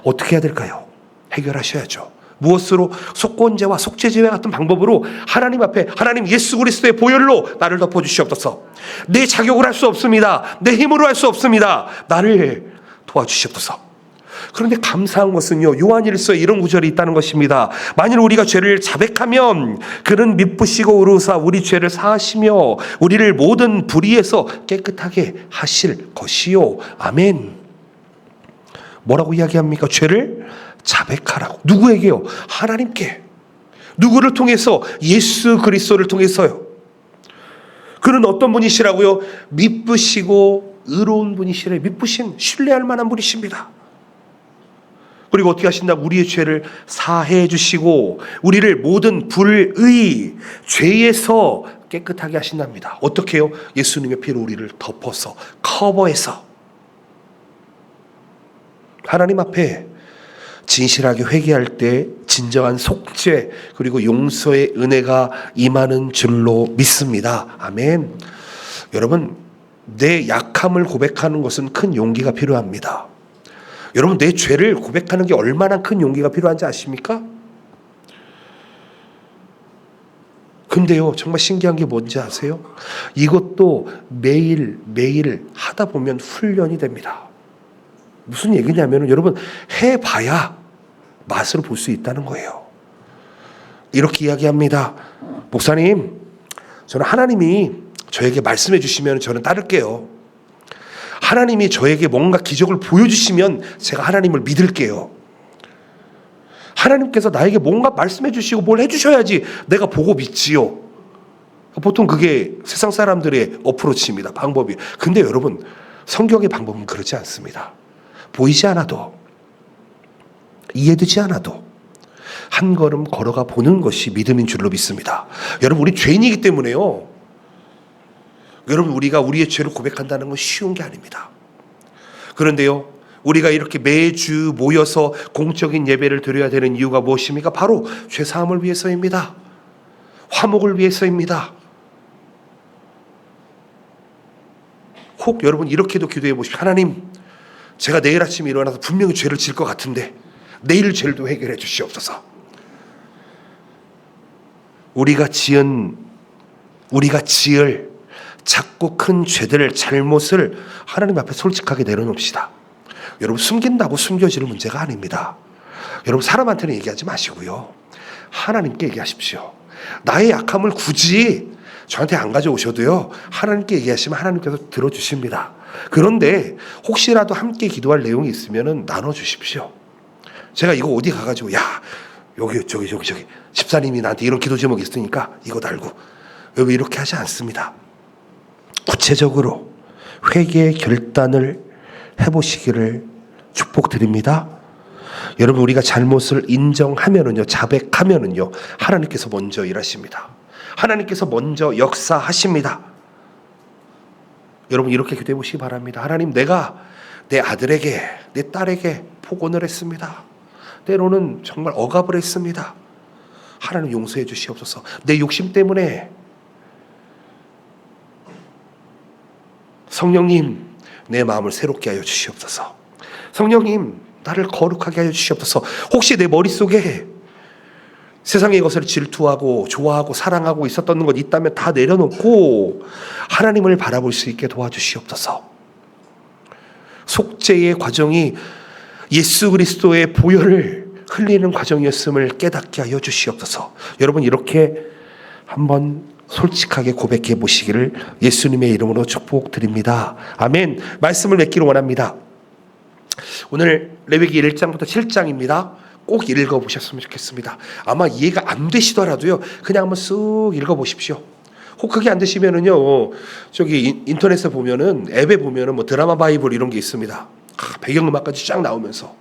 어떻게 해야 될까요? 해결하셔야죠. 무엇으로? 속건제와 속죄제와 같은 방법으로 하나님 앞에 하나님 예수 그리스도의 보혈로 나를 덮어주시옵소서. 내 자격을 할 수 없습니다. 내 힘으로 할 수 없습니다. 나를 도와주시옵소서. 그런데 감사한 것은요 요한일서에 이런 구절이 있다는 것입니다. 만일 우리가 죄를 자백하면 그는 미쁘시고 의로우사 우리 죄를 사하시며 우리를 모든 불의에서 깨끗하게 하실 것이요. 아멘. 뭐라고 이야기합니까? 죄를 자백하라고. 누구에게요? 하나님께. 누구를 통해서? 예수 그리스도를 통해서요. 그는 어떤 분이시라고요? 미쁘시고 의로운 분이시래. 미쁘신 신뢰할 만한 분이십니다. 그리고 어떻게 하신다? 우리의 죄를 사해 주시고 우리를 모든 불의 죄에서 깨끗하게 하신답니다. 어떻게 해요? 예수님의 피로 우리를 덮어서 커버해서 하나님 앞에 진실하게 회개할 때 진정한 속죄 그리고 용서의 은혜가 임하는 줄로 믿습니다. 아멘. 여러분 내 약함을 고백하는 것은 큰 용기가 필요합니다. 여러분 내 죄를 고백하는 게 얼마나 큰 용기가 필요한지 아십니까? 근데요 정말 신기한 게 뭔지 아세요? 이것도 매일 하다 보면 훈련이 됩니다. 무슨 얘기냐면 여러분 해봐야 맛을 볼 수 있다는 거예요. 이렇게 이야기합니다. 목사님 저는 하나님이 저에게 말씀해 주시면 저는 따를게요. 하나님이 저에게 뭔가 기적을 보여주시면 제가 하나님을 믿을게요. 하나님께서 나에게 뭔가 말씀해 주시고 뭘 해주셔야지 내가 보고 믿지요. 보통 그게 세상 사람들의 어프로치입니다. 방법이. 근데 여러분 성경의 방법은 그렇지 않습니다. 보이지 않아도 이해되지 않아도 한 걸음 걸어가 보는 것이 믿음인 줄로 믿습니다. 여러분 우리 죄인이기 때문에요. 여러분 우리가 우리의 죄를 고백한다는 건 쉬운 게 아닙니다. 그런데요 우리가 이렇게 매주 모여서 공적인 예배를 드려야 되는 이유가 무엇입니까? 바로 죄사함을 위해서입니다. 화목을 위해서입니다. 혹 여러분 이렇게도 기도해 보십시오. 하나님 제가 내일 아침에 일어나서 분명히 죄를 지을 것 같은데 내일 죄를 해결해 주시옵소서. 우리가 지을 작고 큰 죄들 잘못을 하나님 앞에 솔직하게 내려놓읍시다. 여러분 숨긴다고 숨겨질 문제가 아닙니다. 여러분 사람한테는 얘기하지 마시고요. 하나님께 얘기하십시오. 나의 약함을 굳이 저한테 안 가져오셔도요. 하나님께 얘기하시면 하나님께서 들어주십니다. 그런데 혹시라도 함께 기도할 내용이 있으면 나눠주십시오. 제가 이거 어디 가가지고 야 여기 저기 집사님이 나한테 이런 기도 제목이 있으니까 이거 달고 여러분 이렇게 하지 않습니다. 구체적으로 회개의 결단을 해보시기를 축복드립니다. 여러분 우리가 잘못을 인정하면은요 자백하면은요 하나님께서 먼저 일하십니다. 하나님께서 먼저 역사하십니다. 여러분 이렇게 기도해 보시기 바랍니다. 하나님 내가 내 아들에게 내 딸에게 폭언을 했습니다. 때로는 정말 억압을 했습니다. 하나님 용서해 주시옵소서. 내 욕심 때문에 성령님 내 마음을 새롭게 하여 주시옵소서. 성령님 나를 거룩하게 하여 주시옵소서. 혹시 내 머릿속에 세상의 것을 질투하고 좋아하고 사랑하고 있었던 것 있다면 다 내려놓고 하나님을 바라볼 수 있게 도와주시옵소서. 속죄의 과정이 예수 그리스도의 보혈을 흘리는 과정이었음을 깨닫게 하여 주시옵소서. 여러분, 이렇게 한번 솔직하게 고백해 보시기를 예수님의 이름으로 축복드립니다. 아멘. 말씀을 맺기를 원합니다. 오늘 레위기 1장부터 7장입니다. 꼭 읽어보셨으면 좋겠습니다. 아마 이해가 안 되시더라도요, 그냥 한번 쓱 읽어보십시오. 혹 그게 안 되시면은요, 저기 인터넷에 보면은, 앱에 보면은 뭐 드라마 바이블 이런 게 있습니다. 배경음악까지 쫙 나오면서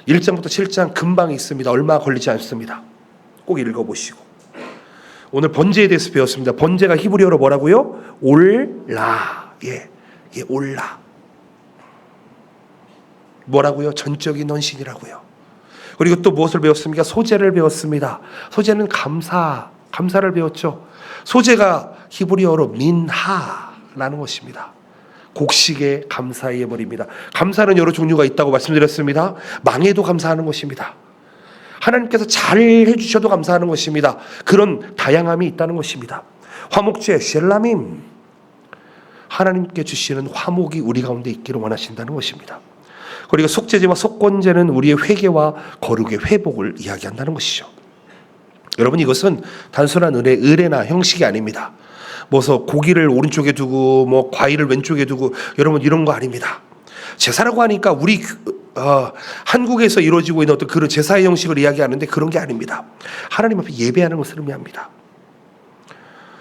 1장부터 7장 금방 있습니다. 얼마 걸리지 않습니다. 꼭 읽어보시고. 오늘 번제에 대해서 배웠습니다. 번제가 히브리어로 뭐라고요? 올라. 예, 올라. 뭐라고요? 전적인 헌신이라고요. 그리고 또 무엇을 배웠습니까? 소제를 배웠습니다. 소제는 감사를 배웠죠. 소제가 히브리어로 민하라는 것입니다. 곡식에 감사해 버립니다. 감사는 여러 종류가 있다고 말씀드렸습니다. 망해도 감사하는 것입니다. 하나님께서 잘 해주셔도 감사하는 것입니다. 그런 다양함이 있다는 것입니다. 화목제 셀라밈, 하나님께 주시는 화목이 우리 가운데 있기를 원하신다는 것입니다. 그리고 속죄제와 속건제는 우리의 회개와 거룩의 회복을 이야기한다는 것이죠. 여러분, 이것은 단순한 의례나 형식이 아닙니다. 뭐서 고기를 오른쪽에 두고 뭐 과일을 왼쪽에 두고, 여러분, 이런 거 아닙니다. 제사라고 하니까 우리 한국에서 이루어지고 있는 어떤 그런 제사의 형식을 이야기하는데 그런 게 아닙니다. 하나님 앞에 예배하는 것을 의미합니다.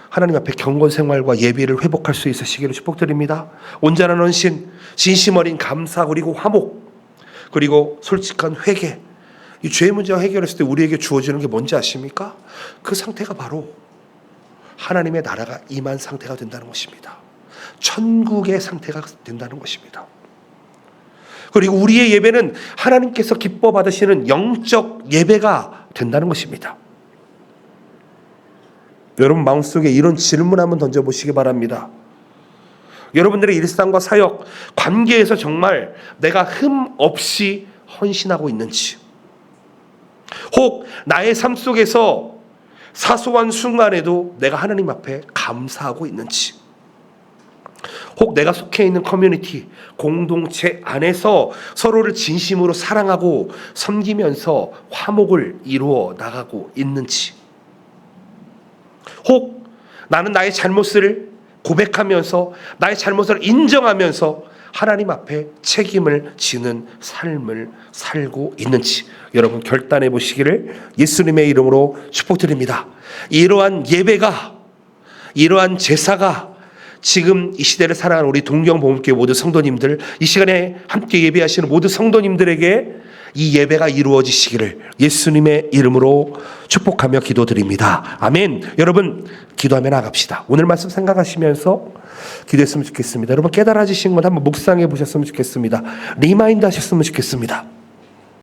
하나님 앞에 경건 생활과 예배를 회복할 수 있으시기를 축복드립니다. 온전한 헌신, 진심 어린 감사, 그리고 화목, 그리고 솔직한 회개. 이 죄의 문제와 해결했을 때 우리에게 주어지는 게 뭔지 아십니까? 그 상태가 바로 하나님의 나라가 임한 상태가 된다는 것입니다. 천국의 상태가 된다는 것입니다. 그리고 우리의 예배는 하나님께서 기뻐 받으시는 영적 예배가 된다는 것입니다. 여러분 마음속에 이런 질문 한번 던져보시기 바랍니다. 여러분들의 일상과 사역, 관계에서 정말 내가 흠 없이 헌신하고 있는지, 혹 나의 삶 속에서 사소한 순간에도 내가 하나님 앞에 감사하고 있는지, 혹 내가 속해 있는 커뮤니티, 공동체 안에서 서로를 진심으로 사랑하고 섬기면서 화목을 이루어 나가고 있는지, 혹 나는 나의 잘못을 고백하면서 나의 잘못을 인정하면서 하나님 앞에 책임을 지는 삶을 살고 있는지, 여러분 결단해 보시기를 예수님의 이름으로 축복드립니다. 이러한 예배가, 이러한 제사가 지금 이 시대를 살아가는 우리 동경복음교회 모든 성도님들, 이 시간에 함께 예배하시는 모든 성도님들에게 이 예배가 이루어지시기를 예수님의 이름으로 축복하며 기도드립니다. 아멘. 여러분 기도하며 나갑시다. 오늘 말씀 생각하시면서 기도했으면 좋겠습니다. 여러분 깨달아지신 것 한번 묵상해 보셨으면 좋겠습니다. 리마인드 하셨으면 좋겠습니다.